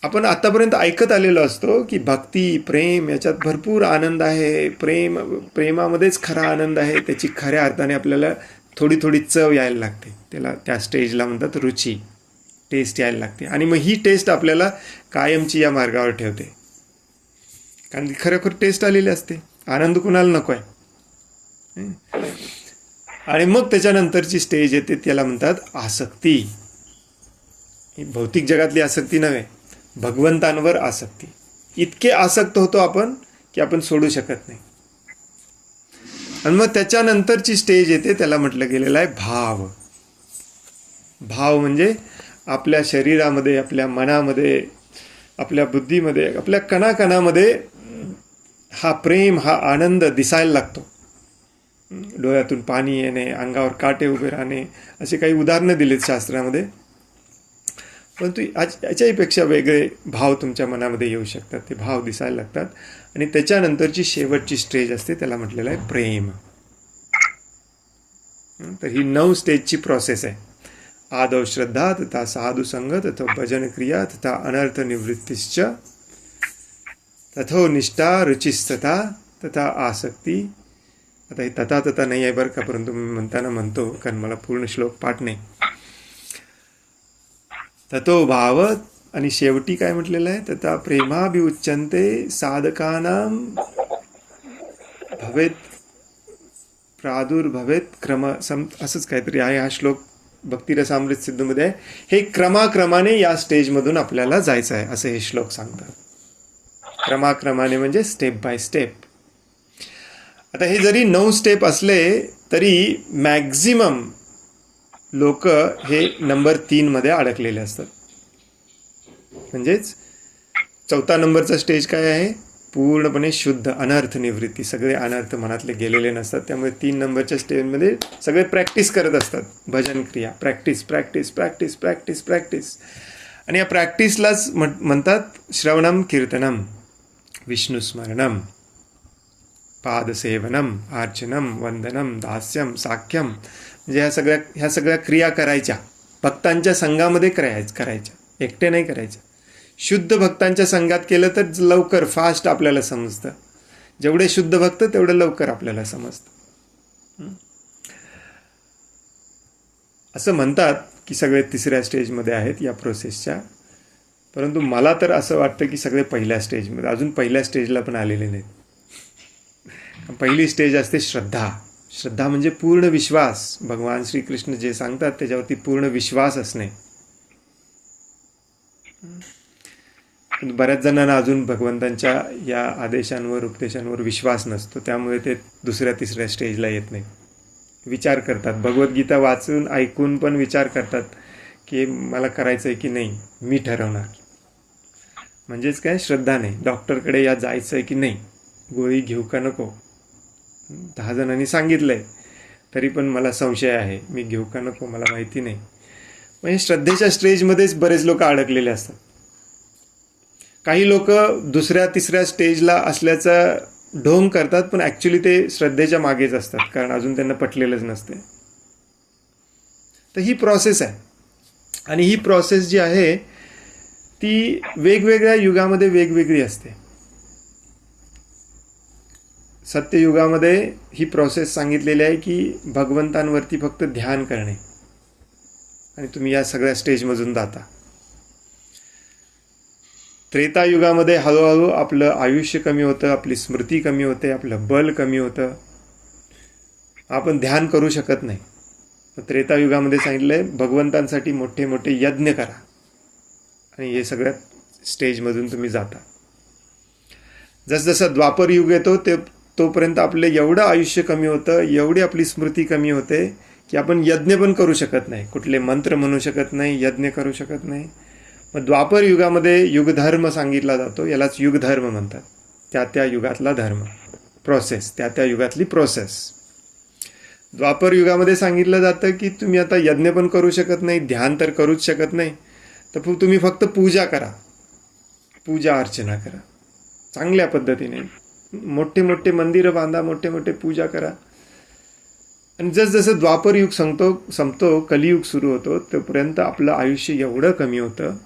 आपण आतापर्यंत ऐकत आलेलो असतो की भक्ती, प्रेम याच्यात भरपूर आनंद आहे, प्रेमामध्येच खरा आनंद आहे. त्याची खऱ्या अर्थाने आपल्याला थोडी थोडी चव यायला लागते. त्याला त्या स्टेजला म्हणतात रुची, टेस्ट यायला लागते. आणि मग ही टेस्ट आपल्याला कायमची या मार्गावर ठेवते, कारण की खरोखर टेस्ट आलेली असते. आनंद कुणाला नको आहे. आणि मग त्याच्यानंतरची स्टेज येते, त्याला म्हणतात आसक्ती. ही भौतिक जगातली आसक्ती नव्हे, भगवंतांवर आसक्ती. इतके आसक्त होतो आपण की आपण सोडू शकत नाही. आणि मग त्याच्यानंतरची स्टेज येते, त्याला म्हटलं गेलेलं आहे भाव. भाव म्हणजे आपल्या शरीरामध्ये, आपल्या मनामध्ये, आपल्या बुद्धीमध्ये, आपल्या कणाकणामध्ये हा प्रेम, हा आनंद दिसायला लागतो. डोळ्यातून पाणी येणे, अंगावर काटे उभे राहणे, असे काही उदाहरणं दिलीत शास्त्रामध्ये. परंतु याच्याहीपेक्षा वेगळे भाव तुमच्या मनामध्ये येऊ शकतात. ते भाव दिसायला लागतात. आणि त्याच्यानंतरची शेवटची स्टेज असते, त्याला म्हटलेलं आहे प्रेम. तर ही 9 स्टेजची प्रोसेस आहे. आदौ श्रद्धा, तथा साधु संग, तथा भजन क्रिया, तथा अनर्थ निवृत्तिश्च, तथो निष्ठा, रुचिस्तथा, तथा आसक्ती. आता हे तथा नाही आहे बरं का, परंतु मी म्हणताना म्हणतो, कारण मला पूर्ण श्लोक पाठ नाही. ततो भाव. आणि शेवटी काय म्हटलेलं आहे? तथा प्रेमाभिउच्यन्ते साधकानां भवेत प्रादुर्भवेत क्रम. असंच काहीतरी आहे. हा श्लोक भक्तिरसामृत सिद्धूमध्ये आहे. हे क्रमाक्रमाने या स्टेजमधून आपल्याला जायचं आहे, असं हे श्लोक सांगतात. क्रमाक्रमाने म्हणजे स्टेप बाय स्टेप. आता हे जरी 9 स्टेप असले तरी मॅक्झिमम लोक हे नंबर 3 मध्ये अडकलेले असतात. म्हणजेच 4था नंबरचा स्टेज काय आहे? पूर्णपणे शुद्ध अनर्थ निवृत्ती. सगळे अनर्थ मनातले गेलेले नसतात. त्यामुळे 3 नंबरच्या स्टेजमध्ये सगळे प्रॅक्टिस करत असतात. भजन क्रिया, practice practice practice practice practice. आणि या प्रॅक्टिसलाच म्हणतात श्रवणम कीर्तनम, विष्णुस्मरणम, पादसेवनम, अर्चनम, वंदनम, दास्यम, साख्यम. म्हणजे ह्या सगळ्या क्रिया करायच्या, भक्तांच्या संघामध्ये करायच्या, एकटे नाही करायच्या. शुद्ध भक्तांच्या संघात केलं तर लवकर, फास्ट आपल्याला समजतं. जेवढे शुद्ध भक्त तेवढं लवकर आपल्याला समजतं. असं म्हणतात की सगळे 3ऱ्या स्टेजमध्ये आहेत या प्रोसेसच्या. परंतु मला तर असं वाटतं की सगळे पहिल्या स्टेजमध्ये, अजून पहिल्या स्टेजला पण आलेले नाहीत. पहिली स्टेज असते श्रद्धा. श्रद्धा म्हणजे पूर्ण विश्वास. भगवान श्रीकृष्ण जे सांगतात त्याच्यावरती पूर्ण विश्वास असणे. बऱ्याच जणांना अजून भगवंतांच्या या आदेशांवर उपदेशांवर विश्वास नसतो, त्यामुळे ते दुसऱ्या तिसऱ्या स्टेजला येत नाही. विचार करतात, भगवद्गीता वाचून ऐकून पण विचार करतात की मला करायचं आहे की नाही, मी ठरवणार. म्हणजेच काय, श्रद्धा नाही. डॉक्टरकडे या जायचं आहे की नाही, गोळी घेऊ का नको, 10 जणांनी सांगितलं आहे तरी पण मला संशय आहे, मी घेऊ का नको मला माहिती नाही. म्हणजे श्रद्धेच्या स्टेजमध्येच बरेच लोक अडकलेले असतात. काही लोक दुसऱ्या तिसऱ्या स्टेजला असल्याचा ढोंग करतात, पण ॲक्च्युली ते श्रद्धेच्या मागेच असतात, कारण अजून त्यांना पटलेलंच नसते. तर ही प्रोसेस आहे, आणि ही प्रोसेस जी आहे ती वेगवेगळ्या युगामध्ये वेगवेगळी असते. सत्ययुगामध्ये ही प्रोसेस सांगितलेली आहे की भगवंतांवरती फक्त ध्यान करणे, आणि तुम्ही या सगळ्या स्टेजमधून जाता. त्रेतायुगामध्ये हळूहळू आपलं आयुष्य कमी होतं, आपली स्मृती कमी होते, आपलं बल कमी होतं, आपण ध्यान करू शकत नाही. त्रेतायुगामध्ये सांगितलं आहे भगवंतांसाठी मोठे मोठे यज्ञ करा, आणि हे सगळ्या स्टेजमधून तुम्ही जाता. जसजसं द्वापर युग येतो तोपर्यंत आपलं एवढं आयुष्य कमी होतं, एवढी आपली स्मृती कमी होते की आपण यज्ञ पण करू शकत नाही, कुठले मंत्र म्हणू शकत नाही, यज्ञ करू शकत नाही. मग द्वापर युगामध्ये युगधर्म सांगितला जातो, यालाच युगधर्म म्हणतात. त्या युगातला धर्म, प्रोसेस, त्या युगातली प्रोसेस. द्वापर युगामध्ये सांगितलं जातं की तुम्ही आता यज्ञ पण करू शकत नाही, ध्यान तर करूच शकत नाही, तर तुम्ही फक्त पूजा करा, पूजा अर्चना करा चांगल्या पद्धतीने, मोठे मोठे मंदिरं बांधा, मोठे मोठे पूजा करा. आणि जसजसं द्वापर युग संपतो, कलियुग सुरू होतो, तोपर्यंत आपलं आयुष्य एवढं कमी होतं,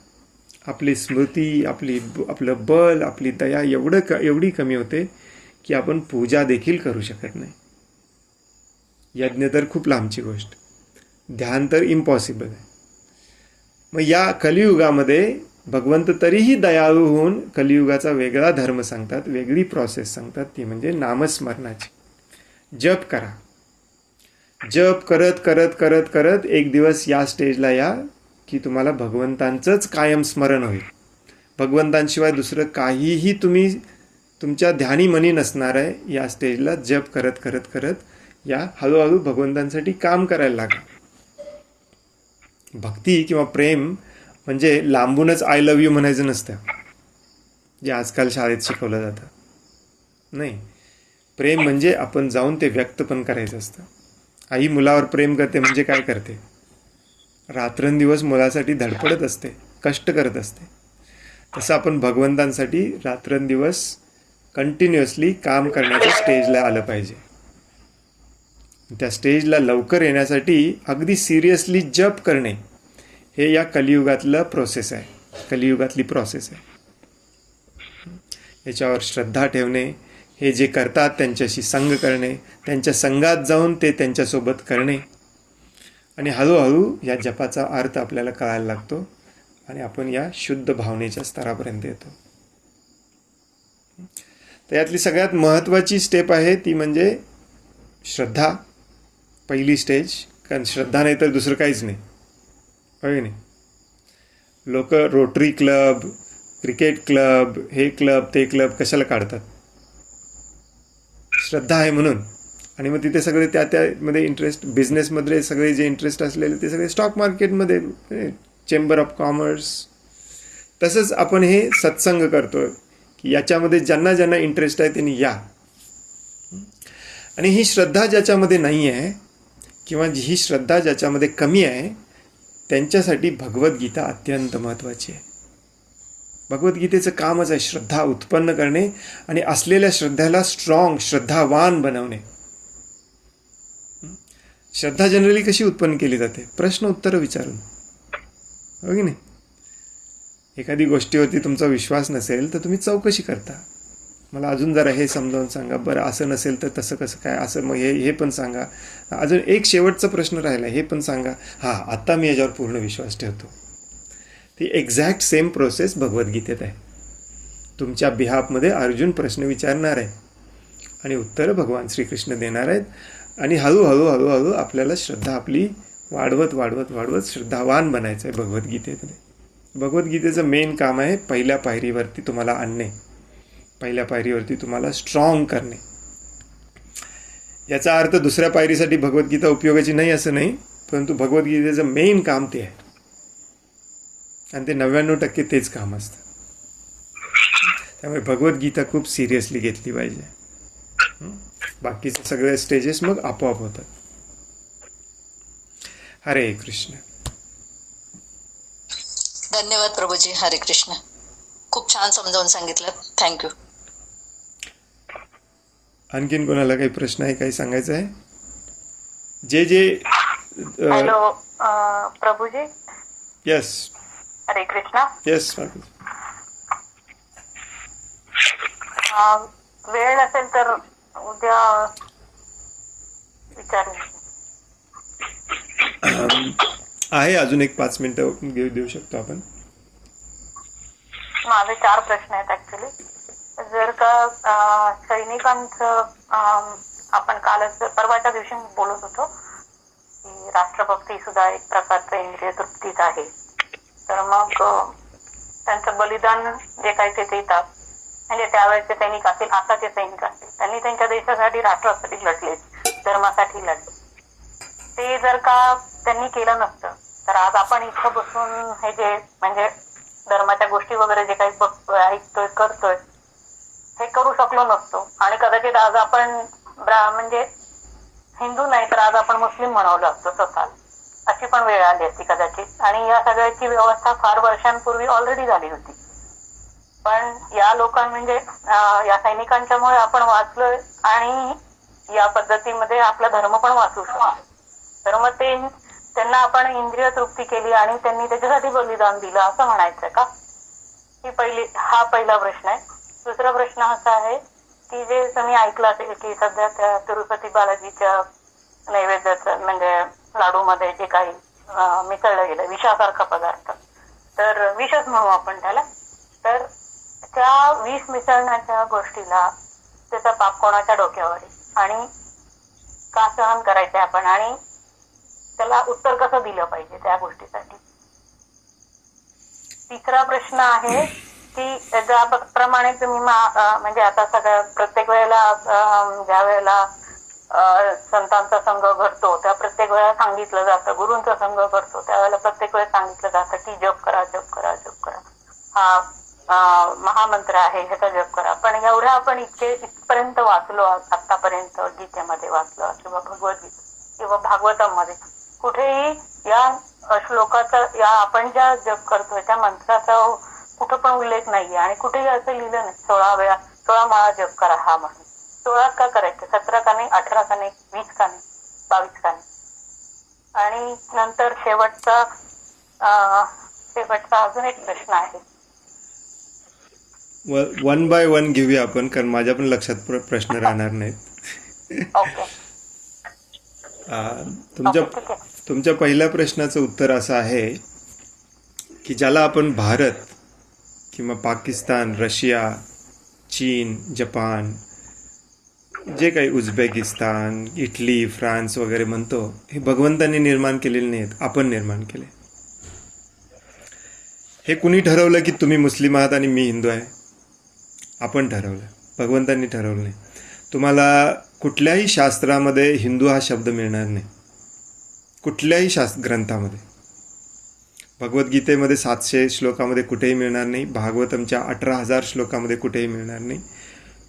आपली स्मृती, आपलं बल, आपली दया एवढी कमी होते की आपण पूजा देखील करू शकत नाही. यज्ञ तर खूप लांबची गोष्ट, ध्यान तर इम्पॉसिबल आहे. मग या कलियुगामध्ये भगवंत तरीही दयाळू होऊन कलियुगाचा वेगळा धर्म सांगतात, वेगळी प्रोसेस सांगतात, ती म्हणजे नामस्मरणाची. जप करा. जप करत करत करत करत एक दिवस या स्टेजला या की तुम्हाला भगवंतांचंच कायम स्मरण होईल. भगवंतांशिवाय दुसरं काहीही तुम्ही तुमच्या ध्यानी मनी नसणार आहे. या स्टेजला जप करत करत करत या हळूहळू भगवंतांसाठी काम करायला लागा. भक्ती किंवा प्रेम म्हणजे लांबूनच आय लव्ह यू म्हणायचं नसतं, जे आजकाल शाळेत शिकवलं जातं. नाही, प्रेम म्हणजे आपण जाऊन ते व्यक्त पण करायचं असतं. आई मुलावर प्रेम करते म्हणजे काय करते, रात्रंदिवस मुलासाठी धडपडत असते, कष्ट करत असते. तसं आपण भगवंतांसाठी रात्रंदिवस कंटिन्युअसली काम करण्याच्या स्टेजला आलं पाहिजे. त्या स्टेजला लवकर येण्यासाठी अगदी सिरियसली जप करणे हे या कलियुगातलं प्रोसेस आहे, कलियुगातली प्रोसेस आहे. याच्यावर श्रद्धा ठेवणे, हे जे करतात त्यांच्याशी संग करणे, त्यांच्या संगात जाऊन ते त्यांच्यासोबत करणे, आणि हळूहळू या जपाचा अर्थ आपल्याला कळायला लागतो आणि आपण या शुद्ध भावनेच्या स्तरापर्यंत येतो. तर यातली सगळ्यात महत्त्वाची स्टेप आहे ती म्हणजे श्रद्धा, पहिली स्टेज. कारण श्रद्धा नाही तर दुसरं काहीच नाही, होय नाही. लोक रोटरी क्लब, क्रिकेट क्लब, हे क्लब ते क्लब कशाला काढतात, श्रद्धा आहे म्हणून. आणि मग तिथे सगळे त्यामध्ये इंटरेस्ट, बिझनेसमध्ये सगळे जे इंटरेस्ट असलेले ते सगळे स्टॉक मार्केटमध्ये, चेंबर ऑफ कॉमर्स. तसंच आपण हे सत्संग करतो की याच्यामध्ये ज्यांना ज्यांना इंटरेस्ट आहे त्यांनी या. आणि ही श्रद्धा ज्याच्यामध्ये नाही आहे किंवा ही श्रद्धा ज्याच्यामध्ये कमी आहे त्यांच्यासाठी भगवद्गीता अत्यंत महत्त्वाची आहे. भगवद्गीतेचं कामच आहे श्रद्धा उत्पन्न करणे आणि असलेल्या श्रद्धेला स्ट्रॉंग, श्रद्धावान बनवणे. श्रद्धा जनरली कशी उत्पन्न केली जाते, प्रश्न उत्तरं विचारून, हो की नाही. एखादी गोष्टीवरती तुमचा विश्वास नसेल तर तुम्ही चौकशी करता, मला अजून जरा हे समजावून सांगा, बरं असं नसेल तर तसं कसं काय, असं मग हे पण सांगा, अजून एक शेवटचा प्रश्न राहिला हे पण सांगा, हां आत्ता मी याच्यावर पूर्ण विश्वास ठेवतो. ती एक्झॅक्ट सेम प्रोसेस भगवद्गीतेत आहे. तुमच्या बिहाफमध्ये अर्जुन प्रश्न विचारणार आहे आणि उत्तरं भगवान श्रीकृष्ण देणार आहेत. आणि हळूहळू हळूहळू आपल्याला श्रद्धा आपली वाढवत वाढवत वाढवत श्रद्धावान बनायचं आहे भगवद्गीतेमध्ये. भगवद्गीतेचं मेन काम आहे पहिल्या पायरीवरती तुम्हाला आणणे, पहिल्या पायरीवरती तुम्हाला स्ट्रॉंग करणे. याचा अर्थ दुसऱ्या पायरीसाठी भगवद्गीता उपयोगाची नाही असं नाही, परंतु भगवद्गीतेचं मेन काम ते आहे आणि ते 99% तेच काम असतं. त्यामुळे भगवद्गीता खूप सिरियसली घेतली पाहिजे. बाकीचे सगळे स्टेजेस मग आपोआप होतात. हरे कृष्ण. धन्यवाद प्रभूजी. हरे कृष्ण. खूप छान समजावून सांगितलं. थँक्यू. आणखीन कोणाला काही प्रश्न आहे, काही सांगायचं आहे? जे हॅलो प्रभूजी. यस. हरे कृष्णा. यस. वेळ नसेल तर उद्या विचारेन. आहे अजून एक 5 मिनिटं देऊ शकतो आपण. माझे 4 प्रश्न आहेत ऍक्च्युली. जर का सैनिकांचं आपण कालच परवाच्या दिवशी बोलत होतो की राष्ट्रभक्ती सुद्धा एक प्रकारचं इंद्रिय तृप्तीच आहे. तर मग त्यांचं बलिदान जे काही ते देतात, म्हणजे त्यावेळेचे सैनिक असतील, आताचे सैनिक असतील, त्यांनी त्यांच्या देशासाठी, राष्ट्रासाठी लढले, धर्मासाठी लढले. ते जर का त्यांनी केलं नसतं तर आज आपण इथं बसून हे जे म्हणजे धर्माच्या गोष्टी वगैरे जे काही बघतोय, ऐकतोय, करतोय, हे करू शकलो नसतो. आणि कदाचित आज आपण म्हणजे हिंदू नाही तर आज आपण मुस्लिम म्हणवलं असतो स्वतःला. अशी पण वेळ आली असती कदाचित. आणि या सगळ्याची व्यवस्था फार वर्षांपूर्वी ऑलरेडी झाली होती. पण या म्हणजे या सैनिकांच्यामुळे आपण वाचलोय आणि या पद्धतीमध्ये आपला धर्म पण वाचू शकतो. तर मग त्यांना आपण इंद्रिय तृप्ती केली आणि त्यांनी त्याच्यासाठी बलिदान दिलं असं म्हणायचंय का? हा पहिला प्रश्न आहे. दुसरा प्रश्न असा आहे की जे तुम्ही ऐकलं असेल की सध्या त्या तिरुपती बालाजीच्या नैवेद्याचं म्हणजे लाडूमध्ये जे काही मिसळलं गेलं, विषासारखा पदार्थ, तर विषच म्हणू आपण त्याला, तर त्या विष मिसळण्याच्या गोष्टीला त्याचा पाप कोणाच्या डोक्यावर आहे आणि का सहन करायचंय आपण आणि त्याला उत्तर कसं दिलं पाहिजे त्या गोष्टीसाठी? तिसरा प्रश्न आहे की ज्याप्रमाणे तुम्ही म्हणजे आता सगळ्या प्रत्येक वेळेला ज्या वेळेला संतांचा संघ घडतो त्या प्रत्येक वेळेला सांगितलं जातं, गुरूंचा संघ घडतो त्यावेळेला प्रत्येक वेळेस सांगितलं जातं की जप करा, जप करा, जप करा, हा महामंत्र आहे, ह्याचा जप करा. पण एवढ्या आपण इथपर्यंत वाचलो आतापर्यंत, गीतेमध्ये वाचलं किंवा भगवद्गीता किंवा भागवतामध्ये, कुठेही या श्लोकाचा, या आपण ज्या जप करतोय त्या मंत्राचा कुठं पण उल्लेख नाहीये आणि कुठेही असं लिहिलं नाही 16 माळा जप करा हा म्हणून. 16 का करायचं? 17 का नाही, 18 का नाही, 20 का नाही, 22 का नाही? आणि नंतर शेवटचा अजून एक प्रश्न आहे. वन बाय वन घेऊया आपण, कारण माझ्या पण लक्षात प्रश्न राहणार नाहीत. ओके. तुमच्या पहिल्या प्रश्नाचं उत्तर असं आहे की ज्याला आपण भारत किंवा पाकिस्तान, रशिया, चीन, जपान, जे काही उझबेकिस्तान, इटली, फ्रान्स वगैरे म्हणतो, हे भगवंतांनी निर्माण केलेले नाहीत, आपण निर्माण केले. हे कुणी ठरवलं की तुम्ही मुस्लिम आहात आणि मी हिंदू आहे? आपण ठरवलं, भगवंतांनी ठरवलं नाही. तुम्हाला कुठल्याही शास्त्रामध्ये हिंदू हा शब्द मिळणार नाही, कुठल्याही ग्रंथामध्ये. भगवद्गीतेमध्ये 700 श्लोकामध्ये कुठेही मिळणार नाही, भागवतमच्या 18,000 श्लोकामध्ये कुठेही मिळणार नाही,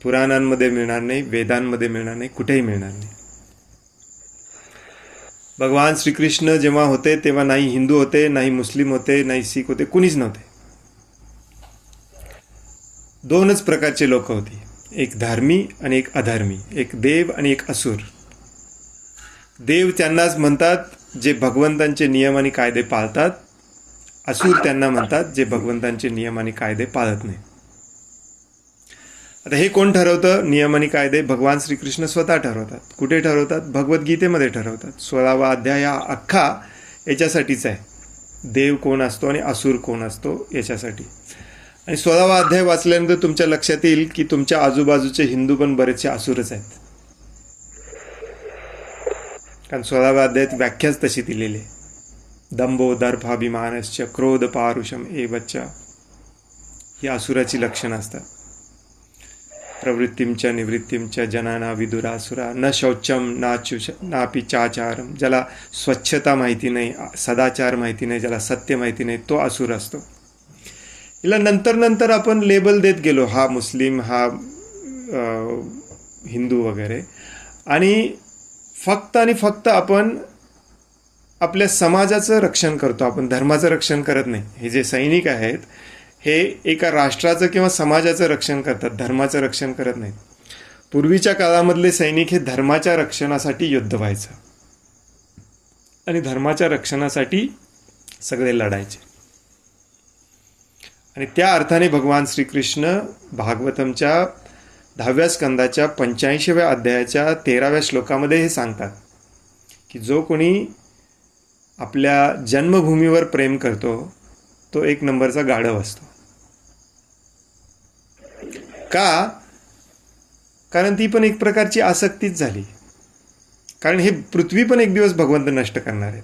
पुराणांमध्ये मिळणार नाही, वेदांमध्ये मिळणार नाही, कुठेही मिळणार नाही. भगवान श्रीकृष्ण जेव्हा होते तेव्हा नाही हिंदू होते, नाही मुस्लिम होते, नाही शीख होते, कुणीच नव्हते. 2च प्रकारचे लोक होती, एक धर्मी आणि एक अधर्मी, एक देव आणि एक असुर. देव त्यांनाच म्हणतात जे भगवंतांचे नियम आणि कायदे पाळतात, असुर त्यांना म्हणतात जे भगवंतांचे नियम आणि कायदे पाळत नाही. आता हे कोण ठरवतं नियम आणि कायदे? भगवान श्रीकृष्ण स्वतः ठरवतात. कुठे ठरवतात? भगवद्गीतेमध्ये ठरवतात. 16वा अध्याय हा अख्खा याच्यासाठीच आहे, देव कोण असतो आणि असुर कोण असतो याच्यासाठी. आणि 16वा अध्याय वाचल्यानंतर तुमच्या लक्षात येईल की तुमच्या आजूबाजूचे हिंदू पण बरेचसे असुरच आहेत, कारण 16व्या अध्यायात व्याख्याच तशी दिलेली आहे. दंभो दर्भाभिमानश्च क्रोध पारुषम एवच ही असुराची लक्षणं असतात. प्रवृत्तींच निवृत्तींच जनाना विदुरासुरा न शौचम नापि चाचारम. ज्याला स्वच्छता माहिती नाही, सदाचार माहिती नाही, ज्याला सत्य माहिती नाही, तो असुर असतो. हिला नंतर नंतर आपण लेबल देत गेलो, हा मुस्लिम, हा हिंदू वगैरे, आणि फक्त आपण आपल्या समाजाचं रक्षण करतो, आपण धर्माचं रक्षण करत नाही. हे जे सैनिक आहेत हे एका राष्ट्राचं किंवा समाजाचं रक्षण करतात, धर्माचं रक्षण करत नाहीत. पूर्वीच्या काळामधले सैनिक हे धर्माच्या रक्षणासाठी युद्ध व्हायचं आणि धर्माच्या रक्षणासाठी सगळे लढायचे. आणि त्या अर्थाने भगवान श्रीकृष्ण भागवतमच्या 10व्या स्कंदाच्या 85व्या अध्यायाच्या 13व्या श्लोकामध्ये हे सांगतात की जो कोणी आपल्या जन्मभूमीवर प्रेम करतो तो एक नंबरचा गाढव असतो. का? कारण ती पण एक प्रकारची आसक्तीच झाली. कारण हे पृथ्वी पण एक दिवस भगवंत नष्ट करणार आहेत.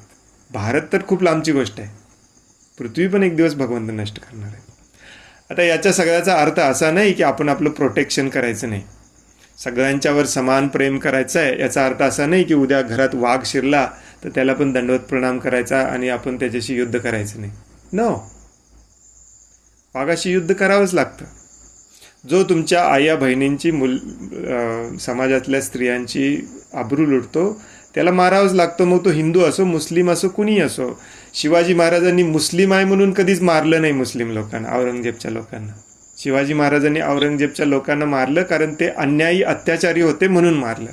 भारत तर खूप लांबची गोष्ट आहे, पृथ्वी पण एक दिवस भगवंत नष्ट करणार आहेत. आता याच्या सगळ्याचा अर्थ असा नाही की आपण आपलं प्रोटेक्शन करायचं नाही, सगळ्यांच्यावर समान प्रेम करायचं आहे. याचा अर्थ असा नाही की उद्या घरात वाघ शिरला तर त्याला पण दंडवत प्रणाम करायचा आणि आपण त्याच्याशी युद्ध करायचं नाही. नो, वाघाशी युद्ध करावंच लागतं. जो तुमच्या आया बहिणींची समाजातल्या स्त्रियांची आबरू लुटतो त्याला मारावंच लागतं, मग तो हिंदू असो, मुस्लिम असो, कुणीही असो. शिवाजी महाराजांनी मुस्लिम आहे म्हणून कधीच मारलं नाही मुस्लिम लोकांना, औरंगजेबच्या लोकांना. शिवाजी महाराजांनी औरंगजेबच्या लोकांना मारलं कारण ते अन्यायी अत्याचारी होते म्हणून मारलं.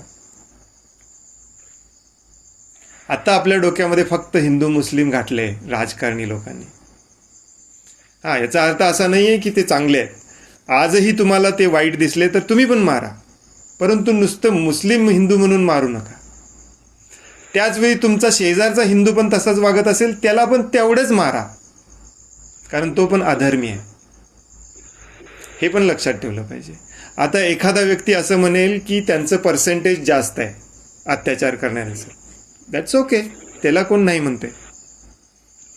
आता आपल्या डोक्यामध्ये फक्त हिंदू मुस्लिम घातले राजकारणी लोकांनी. याचा अर्थ असा नाही आहे की ते चांगले आहेत. आजही तुम्हाला ते वाईट दिसले तर तुम्ही पण मारा, परंतु नुसतं मुस्लिम हिंदू म्हणून मारू नका. त्याचवेळी तुमचा शेजारचा हिंदू पण तसाच वागत असेल त्याला पण तेवढंच मारा, कारण तो पण अधर्मी आहे. हे पण लक्षात ठेवलं पाहिजे. आता एखादा व्यक्ती असं म्हणेल की त्यांचं पर्सेंटेज जास्त आहे अत्याचार करण्याचं, दॅट्स ओके, त्याला कोण नाही म्हणते,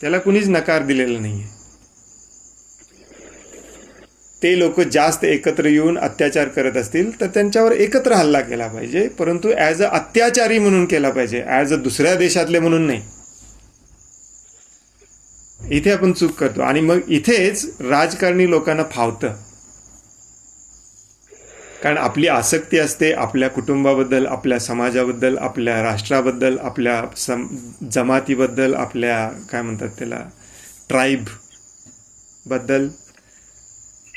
त्याला कुणीच नकार दिलेला नाही आहे. ते लोक जास्त एकत्र येऊन अत्याचार करत असतील तर त्यांच्यावर एकत्र हल्ला केला पाहिजे, परंतु ॲज अ अत्याचारी म्हणून केला पाहिजे, ॲज अ दुसऱ्या देशातले म्हणून नाही. इथे आपण चूक करतो आणि मग इथेच राजकारणी लोकांना फावतं. कारण आपली आसक्ती असते आपल्या कुटुंबाबद्दल, आपल्या समाजाबद्दल, आपल्या राष्ट्राबद्दल, आपल्या जमातीबद्दल, आपल्या काय म्हणतात त्याला ट्राईबबद्दल,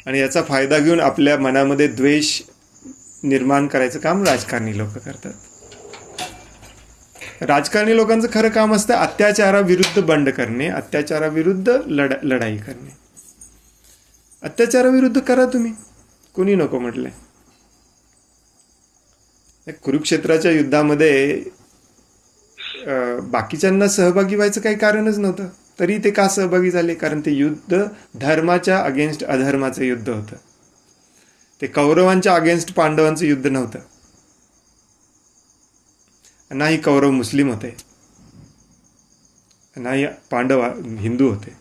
आणि याचा फायदा घेऊन आपल्या मनामध्ये द्वेष निर्माण करायचं काम राजकारणी लोक करतात. राजकारणी लोकांचं खरं काम असतं अत्याचाराविरुद्ध बंड करणे, अत्याचाराविरुद्ध लढाई करणे. अत्याचाराविरुद्ध करा तुम्ही, कोणी नको म्हटलंय. कुरुक्षेत्राच्या युद्धामध्ये बाकीच्यांना सहभागी व्हायचं काही कारणच नव्हतं, तरी ते का सहभागी झाले? कारण ते युद्ध धर्माच्या अगेन्स्ट अधर्माचं युद्ध होतं. ते कौरवांच्या अगेन्स्ट पांडवांचं युद्ध नव्हतं. नाही कौरव मुस्लिम होते, नाही पांडव हिंदू होते.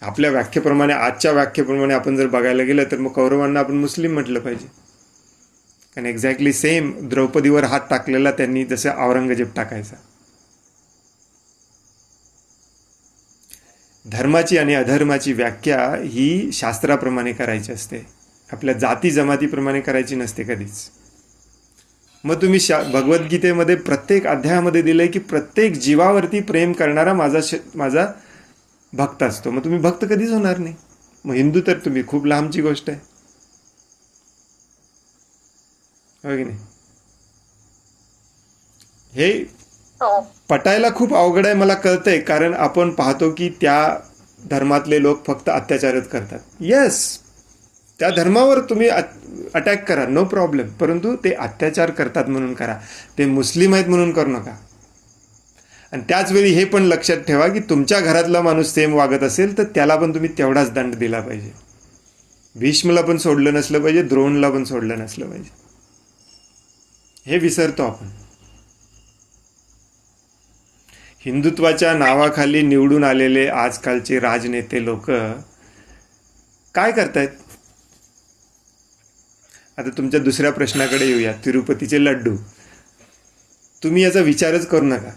आपल्या व्याख्येप्रमाणे, आजच्या व्याख्येप्रमाणे आपण जर बघायला गेलं तर मग कौरवांना आपण मुस्लिम म्हटलं पाहिजे. कारण एक्झॅक्टली सेम द्रौपदीवर हात टाकलेला त्यांनी जसं औरंगजेब टाकायचा. धर्माची आणि अधर्माची व्याख्या ही शास्त्राप्रमाणे करायची असते, आपल्या जाती जमातीप्रमाणे करायची नसते कधीच. मग तुम्ही भगवद्गीतेमध्ये प्रत्येक अध्यायामध्ये दिलंय की प्रत्येक जीवावरती प्रेम करणारा माझा भक्त असतो. मग तुम्ही भक्त कधीच होणार नाही. मग हिंदू तर तुम्ही खूप लांबची गोष्ट आहे, हो की नाही? हे पटायला खूप अवघड आहे, मला कळतंय. कारण आपण पाहतो की त्या धर्मातले लोक फक्त अत्याचारच करतात. येस, त्या धर्मावर तुम्ही अटॅक करा, नो प्रॉब्लेम, परंतु ते अत्याचार करतात म्हणून करा, ते मुस्लिम आहेत म्हणून करू नका. आणि त्याचवेळी हे पण लक्षात ठेवा की तुमच्या घरातला माणूस सेम वागत असेल तर त्याला पण तुम्ही तेवढाच दंड दिला पाहिजे. भीष्मला पण सोडलं नसलं पाहिजे, द्रोणला पण सोडलं नसलं पाहिजे. हे विसरतो आपण. हिंदुत्वाच्या नावाखाली निवडून आलेले आजकालचे राजनेते लोक काय करतायत? आता तुमच्या दुसऱ्या प्रश्नाकडे येऊया, तिरुपतीचे लड्डू. तुम्ही याचा विचारच करू नका,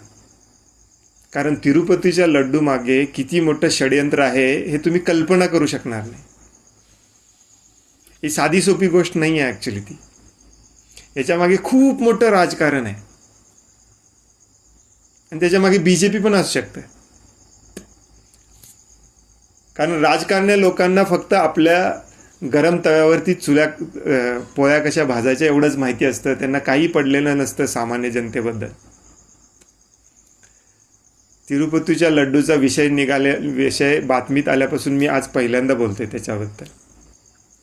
कारण तिरुपतीच्या लड्डू मागे किती मोठं षडयंत्र आहे हे तुम्ही कल्पना करू शकणार नाही. ही साधी सोपी गोष्ट नाही आहे ॲक्च्युली ती. याच्या मागे खूप मोठं राजकारण आहे आणि त्याच्या मागे BJP पण असू शकतं. कारण राजकारण्या लोकांना फक्त आपल्या गरम तव्यावरती पोळ्या कशा भाजायच्या एवढंच माहिती असतं. त्यांना काही पडलेलं नसतं सामान्य जनतेबद्दल. तिरुपतीच्या लड्डूचा विषय बातमीत आल्यापासून मी आज पहिल्यांदा बोलतोय त्याच्याबद्दल.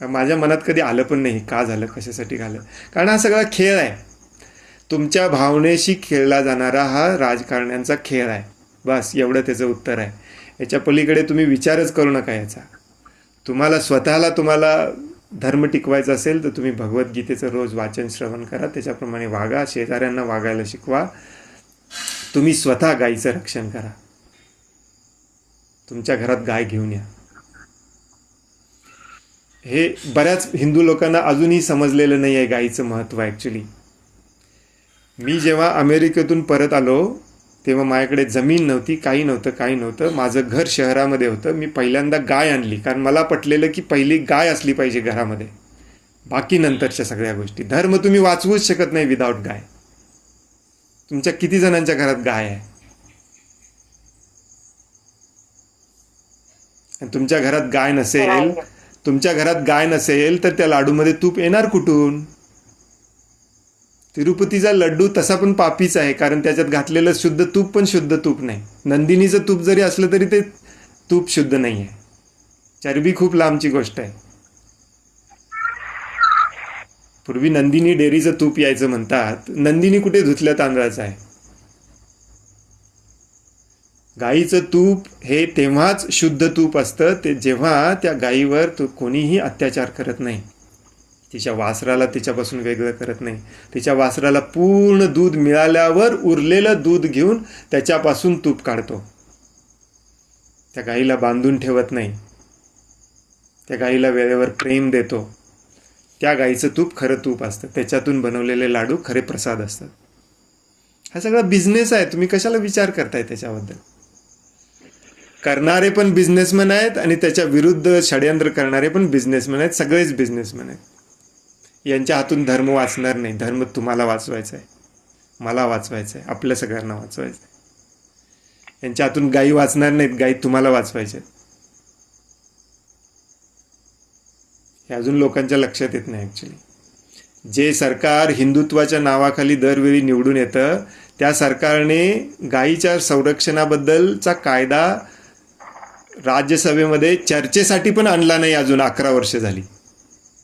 माझ्या मनात कधी आलं पण नाही का झालं, कशासाठी झालं. कारण हा सगळा खेळ आहे, तुमच्या भावनेशी खेळला जाणारा हा राजकारण्यांचा खेळ आहे. बस एवढं त्याचं उत्तर आहे. याच्या पलीकडे तुम्ही विचारच करू नका याचा. तुम्हाला धर्म टिकवायचा असेल तर तुम्ही भगवद्गीतेचं रोज वाचन श्रवण करा, त्याच्याप्रमाणे वागा, शेजाऱ्यांना वागायला शिकवा. तुम्ही स्वतः गायीचं रक्षण करा, तुमच्या घरात गाय घेऊन या. हे बऱ्याच हिंदू लोकांना अजूनही समजलेलं नाही आहे गायीचं महत्त्व ॲक्च्युली. मी जेव्हा अमेरिकेतून परत आलो तेव्हा माझ्याकडे जमीन नव्हती, काही नव्हतं. माझं घर शहरामध्ये होतं. मी पहिल्यांदा गाय आणली, कारण मला पटलेलं की पहिली गाय असली पाहिजे घरामध्ये, बाकी नंतरच्या सगळ्या गोष्टी. धर्म तुम्ही वाचवूच शकत नाही विदाऊट गाय. तुमच्या किती जणांच्या घरात गाय आहे? आणि तुमच्या घरात गाय नसेल तर त्या लाडूमध्ये तूप येणार कुठून? तिरुपतीचा लड्डू तसा पण पापीच आहे, कारण त्याच्यात घातलेलं शुद्ध तूप पण शुद्ध तूप नाही. नंदिनीचं तूप जरी असलं तरी ते तूप शुद्ध नाही आहे. चरबी खूप लांबची गोष्ट आहे. पूर्वी नंदिनी डेअरीचं तूप यायचं म्हणतात. नंदिनी कुठे धुतल्या तांदळाचं आहे. गाईचं तूप हे तेव्हाच शुद्ध तूप असतं ते जेव्हा त्या गाईवर कोणीही अत्याचार करत नाही, तिच्या वासराला तिच्यापासून वेगळं करत नाही, तिच्या वासराला पूर्ण दूध मिळाल्यावर उरलेलं दूध घेऊन त्याच्यापासून तूप काढतो. त्या गाईला बांधून ठेवत नाही, त्या गाईला वेळेवर प्रेम देतो. त्या गाईचं तूप खरं तूप असतं. त्याच्यातून बनवलेले लाडू खरे प्रसाद असतात. हा सगळा बिझनेस आहे. तुम्ही कशाला विचार करताय त्याच्याबद्दल? करणारे पण बिझनेसमॅन आहेत आणि त्याच्या विरुद्ध षडयंत्र करणारे पण बिझनेसमॅन आहेत. सगळेच बिझनेसमॅन आहेत. यांच्या हातून धर्म वाचणार नाही. धर्म तुम्हाला वाचवायचा आहे, मला वाचवायचं आहे, आपल्या सगळ्यांना वाचवायचं आहे. यांच्या हातून गायी वाचणार नाहीत, गायी तुम्हाला वाचवायचे आहेत. हे अजून लोकांच्या लक्षात येत नाही ॲक्च्युली. जे सरकार हिंदुत्वाच्या नावाखाली दरवेळी निवडून येतं त्या सरकारने गायीच्या संरक्षणाबद्दलचा कायदा राज्यसभेमध्ये चर्चेसाठी पण आणला नाही. अजून 11 वर्ष झाली.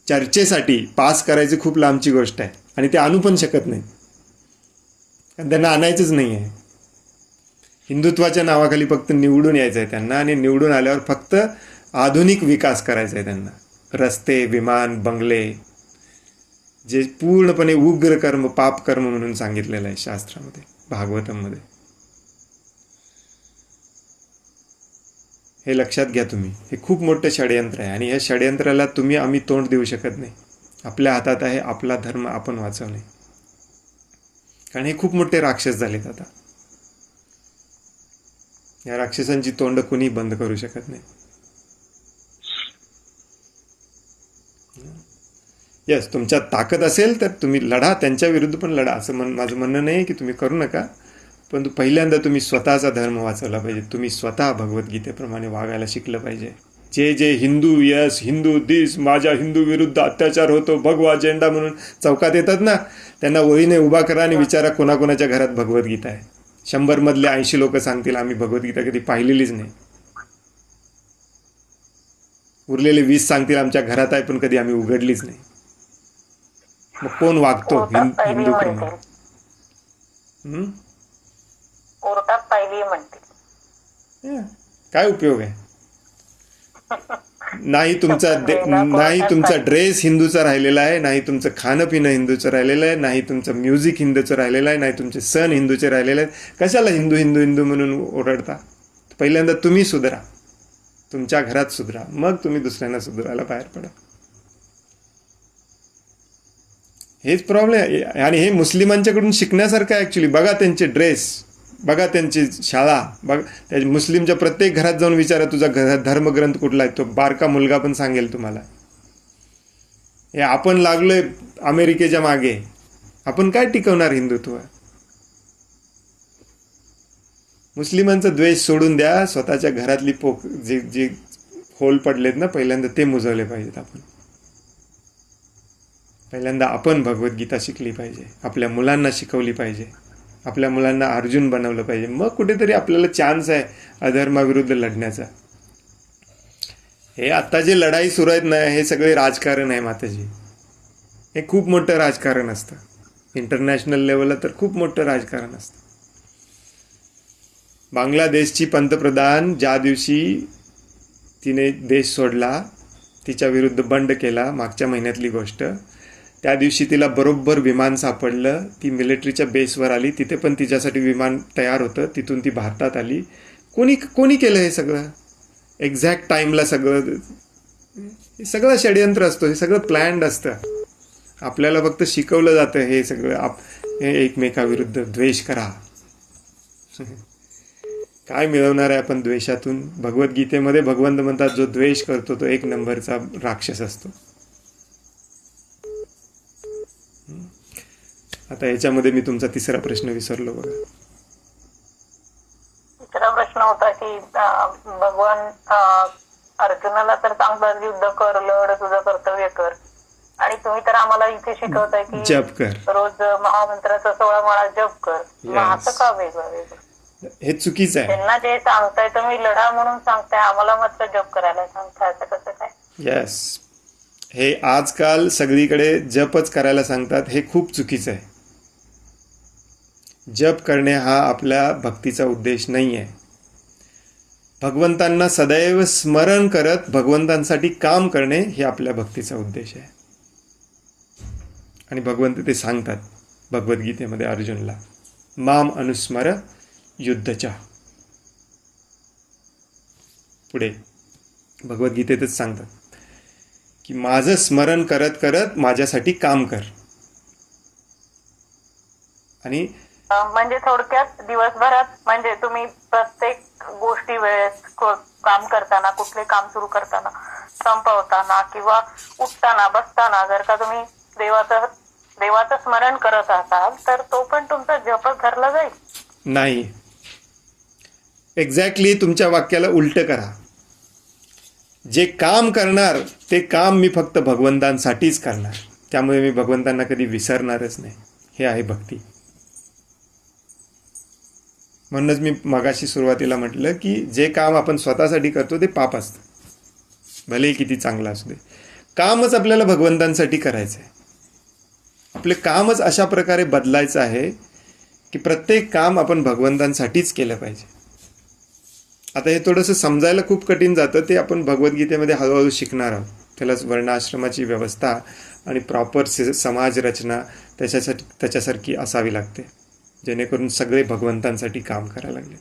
चर्चेसाठी पास करायची खूप लांबची गोष्ट आहे आणि ते आणू पण शकत नाही, कारण त्यांना आणायचंच नाही आहे. हिंदुत्वाच्या नावाखाली फक्त निवडून यायचं आहे त्यांना, आणि निवडून आल्यावर फक्त आधुनिक विकास करायचा आहे त्यांना. रस्ते, विमान, बंगले, जे पूर्णपणे उग्र कर्म, पाप कर्म म्हणून सांगितलेलं आहे शास्त्रामध्ये, भागवतमध्ये. हे लक्षात घ्या तुम्ही. हे खूप मोठं षडयंत्र आहे आणि या षडयंत्राला आम्ही तोंड देऊ शकत नाही. आपल्या हातात आहे आपला धर्म आपण वाचवणे, कारण हे खूप मोठे राक्षस झालेत आता. या राक्षसांची तोंड कुणी बंद करू शकत नाही. यस, तुमच्यात ताकद असेल तर तुम्ही लढा, त्यांच्या विरुद्ध पण लढा. असं माझं म्हणणं नाही की तुम्ही करू नका, पण पहिल्यांदा तुम्ही स्वतःचा धर्म वाचवला पाहिजे. तुम्ही स्वतः भगवद्गीतेप्रमाणे वागायला शिकलं पाहिजे. जे हिंदू दिस, माझ्या हिंदू विरुद्ध अत्याचार होतो, भगवा झेंडा म्हणून चौकात येतात ना, त्यांना वळीने उभा करा आणि विचारा कोणाकोणाच्या घरात भगवद्गीता आहे. 100 मधले 80 लोक सांगतील आम्ही भगवद्गीता कधी पाहिलेलीच नाही. उरलेले 20 सांगतील आमच्या घरात आहे पण कधी आम्ही उघडलीच नाही. मग कोण वागतो हिंदू प्रमाणे? कोर्टात पाहिली म्हणते. काय उपयोग आहे? नाही तुमचा नाही तुमचा ड्रेस हिंदूचा राहिलेला आहे, नाही तुमचं खाणं पिणं हिंदूचं राहिलेलं आहे, नाही तुमचं म्युझिक हिंदूचं राहिलेलं आहे, नाही तुमचे सण हिंदूचे राहिलेले आहेत. कशाला हिंदू हिंदू हिंदू म्हणून ओरडता? पहिल्यांदा तुम्ही सुधरा, तुमच्या घरात सुधरा, मग तुम्ही दुसऱ्यांना सुधरायला बाहेर पडा. हेच प्रॉब्लेम आहे. आणि हे मुस्लिमांच्याकडून शिकण्यासारखं आहे ॲक्च्युली. बघा त्यांचे ड्रेस, बघा त्यांची शाळा, बघा त्या मुस्लिमच्या प्रत्येक घरात जाऊन विचारा तुझा धर्मग्रंथ कुठला आहे, तो बारका मुलगा पण सांगेल तुम्हाला. हे आपण लागलोय अमेरिकेच्या मागे, आपण काय टिकवणार हिंदुत्व? मुस्लिमांचा द्वेष सोडून द्या, स्वतःच्या घरातली जे जे होल पडलेत ना पहिल्यांदा ते मुजवले पाहिजेत. आपण पहिल्यांदा आपण भगवद्गीता शिकली पाहिजे, आपल्या मुलांना शिकवली पाहिजे, आपल्या मुलांना अर्जुन बनवलं पाहिजे. मग कुठेतरी आपल्याला चान्स आहे अधर्माविरुद्ध लढण्याचा. हे आता जे लढाई सुरू आहेत ना, हे सगळे राजकारण आहे माताजी. हे खूप मोठं राजकारण असतं. इंटरनॅशनल लेवलला तर खूप मोठं राजकारण असतं. बांगलादेशची पंतप्रधान ज्या दिवशी तिने देश सोडला, तिच्या विरुद्ध बंड केला, मागच्या महिन्यातली गोष्ट, त्या दिवशी तिला बरोबर विमान सापडलं. ती मिलिटरीच्या बेसवर आली, तिथे पण तिच्यासाठी विमान तयार होतं, तिथून ती भारतात आली. कोणी केलं हे सगळं? एक्झॅक्ट टाईमला सगळं, हे सगळं षडयंत्र असतं, हे सगळं प्लॅन्ड असतं. आपल्याला फक्त शिकवलं जातं हे सगळं, हे एकमेकाविरुद्ध द्वेष करा. काय मिळवणार आहे आपण द्वेषातून? भगवद्गीतेमध्ये भगवंत म्हणतात जो द्वेष करतो तो एक नंबरचा राक्षस असतो. आता याच्यामध्ये मी तुमचा तिसरा प्रश्न विसरलो बघा. तिसरा प्रश्न होता की भगवान अर्जुनाला तर सांगतात युद्ध कर, लढ, तुझं कर्तव्य कर, आणि तुम्ही तर आम्हाला इथे शिकवताय की जप कर, रोज महामंत्राचा 16 माळा जप कर. मग असं का वेगळं? हे चुकीचं आहे. त्यांना जे सांगताय तुम्ही लढा म्हणून सांगताय, आम्हाला मात्र जप करायला सांगताय, असं कसं काय? येस, हे आजकाल सगळीकडे जपच करायला सांगतात, हे खूप चुकीचं आहे. जप करणे हा आपल्या भक्तीचा उद्देश नाही आहे. भगवंतांना सदैव स्मरण करत भगवंतांसाठी काम करणे हे आपल्या भक्तीचा उद्देश आहे. आणि भगवंत ते सांगतात भगवद्गीतेमध्ये अर्जुनला, माम अनुस्मर युद्धच्या. पुढे भगवद्गीतेतच सांगतात की माझं स्मरण करत करत माझ्यासाठी काम कर. आणि म्हणजे थोडक्यात दिवसभरात म्हणजे तुम्ही प्रत्येक गोष्टी वेळेस काम करताना, कुठले काम सुरू करताना, संपवताना किंवा उठताना बसताना जर का तुम्ही देवाचं स्मरण करत असाल तर तो पण तुमचा जपच धरला जाईल? नाही, एक्झॅक्टली तुमच्या वाक्याला उलट करा. जे काम करणार ते काम मी फक्त भगवंतांसाठीच करणार, त्यामुळे मी भगवंतांना कधी विसरणारच नाही. हे आहे भक्ती. म्हणूनच मी मगाशी सुरुवातीला म्हटलं की जे काम आपण स्वतःसाठी करतो ते पाप असतं, भलेही किती चांगलं असू दे. कामच आपल्याला भगवंतांसाठी करायचं आहे. आपले कामच अशा प्रकारे बदलायचं आहे की प्रत्येक काम आपण भगवंतांसाठीच केलं पाहिजे. आता हे थोडंसं समजायला खूप कठीण जातं, ते आपण भगवद्गीतेमध्ये हळूहळू शिकणार आहोत. त्यालाच वर्णाश्रमाची व्यवस्था आणि प्रॉपर समाज रचना त्याच्यासारखी असावी लागते, जेणेकरून सगळे भगवंतांसाठी काम करायला लागले.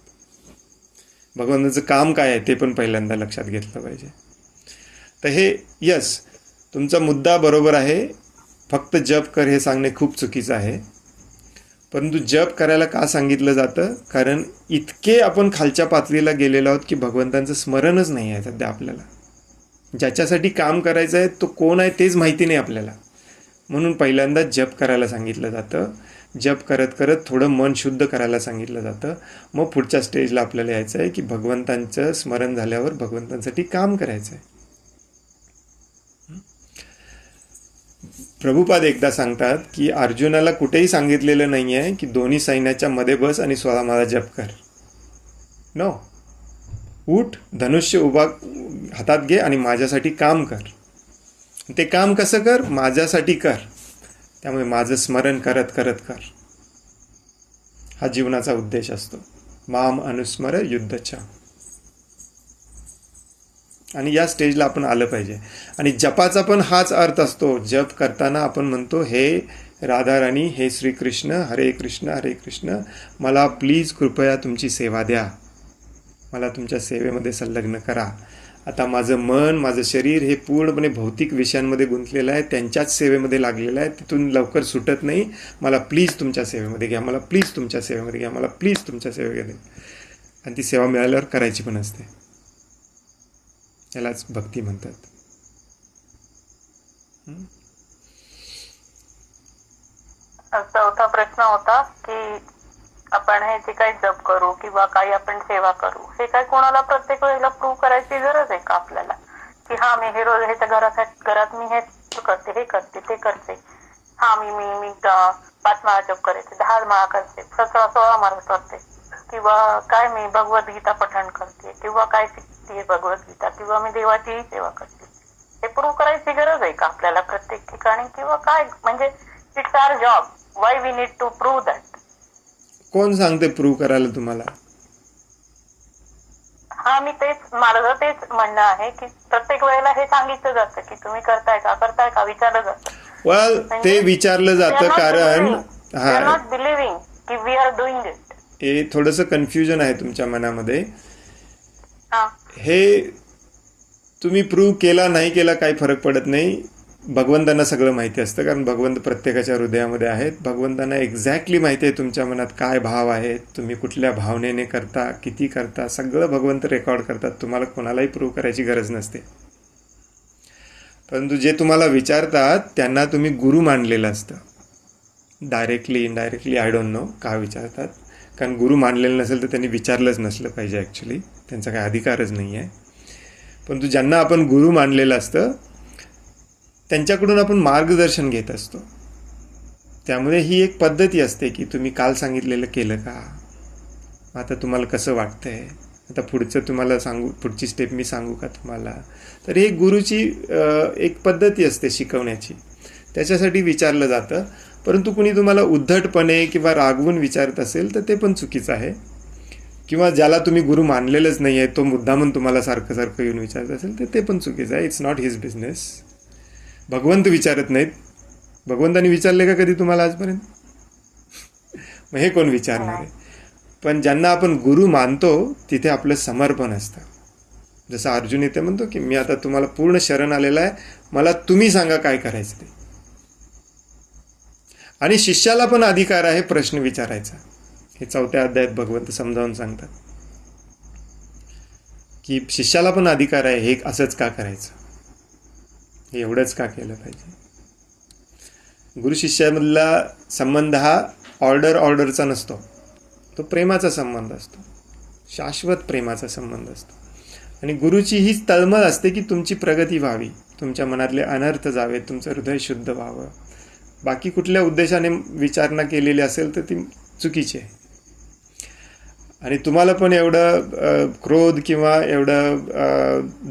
भगवंताचं काम काय आहे ते पण पहिल्यांदा लक्षात घेतलं पाहिजे. तर हे यस, तुमचा मुद्दा बरोबर आहे. फक्त जप कर हे सांगणे खूप चुकीचं आहे. परंतु जप करायला का सांगितलं जातं? कारण इतके आपण खालच्या पातळीला गेलेलो आहोत की भगवंतांचं स्मरणच नाही आहे सध्या आपल्याला. ज्याच्यासाठी काम करायचं आहे तो कोण आहे तेच माहिती नाही आपल्याला. म्हणून पहिल्यांदा जप करायला सांगितलं जातं. जप करत करत थोडं मन शुद्ध करायला सांगितलं जातं. मग पुढच्या स्टेजला आपल्याला यायचं आहे की भगवंतांचं स्मरण झाल्यावर भगवंतांसाठी काम करायचं आहे. प्रभुपाद एकदा सांगतात की अर्जुनाला कुठेही सांगितलेलं नाही आहे की दोन्ही सैन्याच्या मध्ये बस आणि 16 माळा जप कर. नो, उठ, धनुष्य उभा हातात घे आणि माझ्यासाठी काम कर. ते काम कसं कर? माझ्यासाठी कर. त्यामुळे माझं स्मरण करत करत कर. हा जीवनाचा उद्देश असतो. माम अनुस्मर युद्धच्या. आणि या स्टेजला आपण आलं पाहिजे. आणि जपाचा पण हाच अर्थ असतो. जप करताना आपण म्हणतो, हे राधाराणी, हे श्रीकृष्ण, हरे कृष्ण, मला प्लीज कृपया तुमची सेवा द्या, मला तुमच्या सेवेमध्ये संलग्न करा. आता माझं मन, माझं शरीर हे पूर्णपणे भौतिक विषयांमध्ये गुंतलेलं आहे, त्यांच्याच सेवेमध्ये लागलेलं आहे, तिथून लवकर सुटत नाही. मला प्लीज तुमच्या सेवेमध्ये घ्या, मला प्लीज तुमच्या सेवेमध्ये घ्या, मला प्लीज तुमच्या सेवेमध्ये. आणि ती सेवा मिळाल्यावर करायची पण असते. यालाच भक्ती म्हणतात. चौथा प्रश्न होता की आपण हे जे काही जप करू किंवा काही आपण सेवा करू, हे काय कोणाला प्रत्येक वेळेला प्रूव्ह करायची गरज आहे का आपल्याला, की हा मी हे रोज ह्याच्या घरात मी हे करते, हे करते, ते करते, हा मी 5 माळा जप करायचे, 10 माळा करते, 16 माळा करते, किंवा काय मी भगवद्गीता पठण करते, किंवा काय शिकते भगवद्गीता, किंवा मी देवाचीही सेवा करते, हे प्रूव्ह करायची गरज आहे का आपल्याला प्रत्येक ठिकाणी, किंवा काय, म्हणजे it's our job, why we need to prove that. कोण सांगते प्रूव्ह करायला तुम्हाला? हा, माझं तेच म्हणणं आहे की प्रत्येक वेळेला हे सांगितलं जातं की तुम्ही करताय का विचारलं जातं. वेल, ते विचारलं जातं कारण नॉट बिलिव्हिंग की वी आर डुईंग इट. हे थोडंसं कन्फ्युजन आहे तुमच्या मनामध्ये. हे तुम्ही प्रूव्ह केला नाही केला काही फरक पडत नाही. भगवंतांना सगळं माहिती असतं, कारण भगवंत प्रत्येकाच्या हृदयामध्ये आहेत. भगवंतांना एक्झॅक्टली माहिती आहे तुमच्या मनात काय भाव आहेत, तुम्ही कुठल्या भावनेने करता, किती करता, सगळं भगवंत रेकॉर्ड करतात. तुम्हाला कोणालाही प्रूव्ह करायची गरज नसते. परंतु जे तुम्हाला विचारतात त्यांना तुम्ही गुरु मानलेलं असतं. Directly indirectly I don't know का विचारतात, कारण गुरु मानलेलं नसेल तर त्यांनी विचारलंच नसलं पाहिजे. ॲक्च्युली त्यांचा काही अधिकारच नाही आहे. परंतु ज्यांना आपण गुरु मानलेलं असतं त्यांच्याकडून आपण मार्गदर्शन घेत असतो. त्यामुळे ही एक पद्धती असते की तुम्ही काल सांगितलेलं केलं का, आता तुम्हाला कसं वाटतंय, आता पुढचं तुम्हाला पुढची स्टेप मी सांगू का तुम्हाला. तर ही गुरुची एक पद्धती असते शिकवण्याची, त्याच्यासाठी विचारलं जातं. परंतु कुणी तुम्हाला उद्धटपणे किंवा रागवून विचारत असेल तर ते पण चुकीचं आहे. किंवा ज्याला तुम्ही गुरु मानलेलंच नाही आहे तो मुद्दामून तुम्हाला सारखं येऊन विचारत असेल तर ते पण चुकीचं आहे. It's not his business. भगवंत विचारत नाहीत. भगवंतांनी विचारले का कधी तुम्हाला आजपर्यंत? मग हे कोण विचारणार आहे? पण ज्यांना आपण गुरु मानतो तिथे आपलं समर्पण असतं. जसं अर्जुन इथे म्हणतो की मी आता तुम्हाला पूर्ण शरण आलेला आहे, मला तुम्ही सांगा काय करायचं ते. आणि शिष्याला पण अधिकार आहे प्रश्न विचारायचा. हे 4थ्या अध्यायात भगवंत समजावून सांगतात की शिष्याला पण अधिकार आहे हे असंच का करायचं, एवढंच का केलं पाहिजे. गुरु शिष्यामधला संबंध हा ऑर्डरचा नसतो, तो प्रेमाचा संबंध असतो, शाश्वत प्रेमाचा संबंध असतो. आणि गुरुची हीच तळमळ असते की तुमची प्रगती व्हावी, तुमच्या मनातले अनर्थ जावे, तुमचं हृदय शुद्ध व्हावं. बाकी कुठल्या उद्देशाने विचारणा केलेली असेल तर ती चुकीची आहे. आणि तुम्हाला पण एवढं क्रोध किंवा एवढं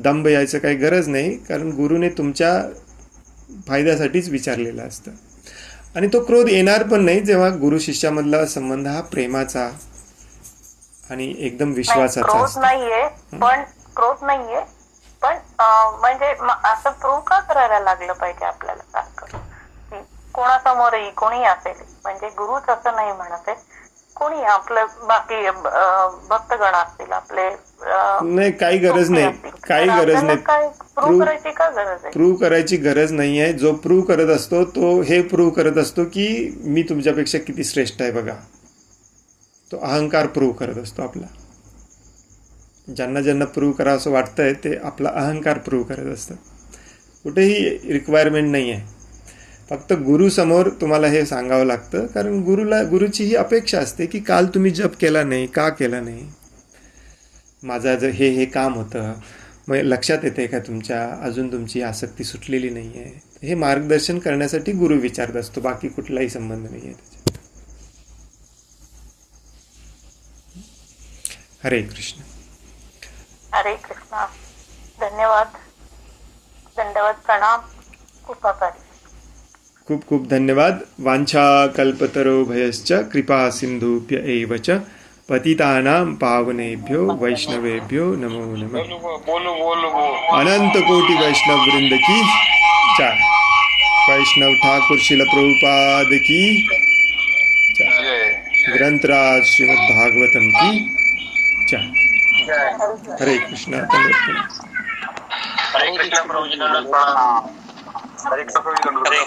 दंभ यायचं काही गरज नाही, कारण गुरुने तुमच्या फायद्यासाठीच विचारलेलं असतं. आणि तो क्रोध येणार पण नाही जेव्हा गुरु शिष्यामधला संबंध हा प्रेमाचा आणि एकदम विश्वासाचा असतो. क्रोध नाहीये पण म्हणजे असं प्रूव्ह का करायला लागलं पाहिजे आपल्याला सारखं, की कोणासमोरही कोणी असेल, म्हणजे गुरुच असं नाही म्हणत आहे, कोणी आपलं बाकी भक्तगण असतील आपले, नाही काही गरज नाही, काही गरज नाही. प्रूव्ह करायची का गरज आहे? प्रूव्ह करायची गरज नाही आहे. जो प्रूव्ह करत असतो तो हे प्रूव्ह करत असतो की मी तुमच्यापेक्षा किती श्रेष्ठ आहे बघा. तो अहंकार प्रूव्ह करत असतो आपला. ज्यांना प्रूव्ह करा असं वाटतंय ते आपला अहंकार प्रूव्ह करत असतं. कुठेही रिक्वायरमेंट नाही आहे. फक्त गुरुसमोर तुम्हाला हे सांगावं लागतं, कारण गुरुची ही अपेक्षा असते की काल तुम्ही जप केला नाही, का केला नाही, माझं जर हे काम होतं, मग लक्षात येते का तुमच्या, अजून तुमची आसक्ती सुटलेली नाही आहे. हे मार्गदर्शन करण्यासाठी गुरु विचारत असतो, बाकी कुठलाही संबंध नाही आहे त्याच्यात. हरे कृष्ण. हरे कृष्ण. धन्यवाद, दंडवत प्रणाम, खूप आभारी. खूप खूप धन्यवाद. वांछा कल्पतरो भयश्च कृपा सिंधुभ्य एव च पतितानां पावनेभ्यो वैष्णवेभ्यो नमो नमः। बोलो अनंत कोटि वैष्णव वृंद की जय। वैष्णव ठाकुर शिल प्रभुपाद की जय। ग्रंथराज श्रीमद् भागवतम की जय। हरे कृष्णा। हरे कृष्ण प्रभु जी, दंडवत प्रणाम। हरे कृष्ण प्रभु जी, दंडवत प्रणाम।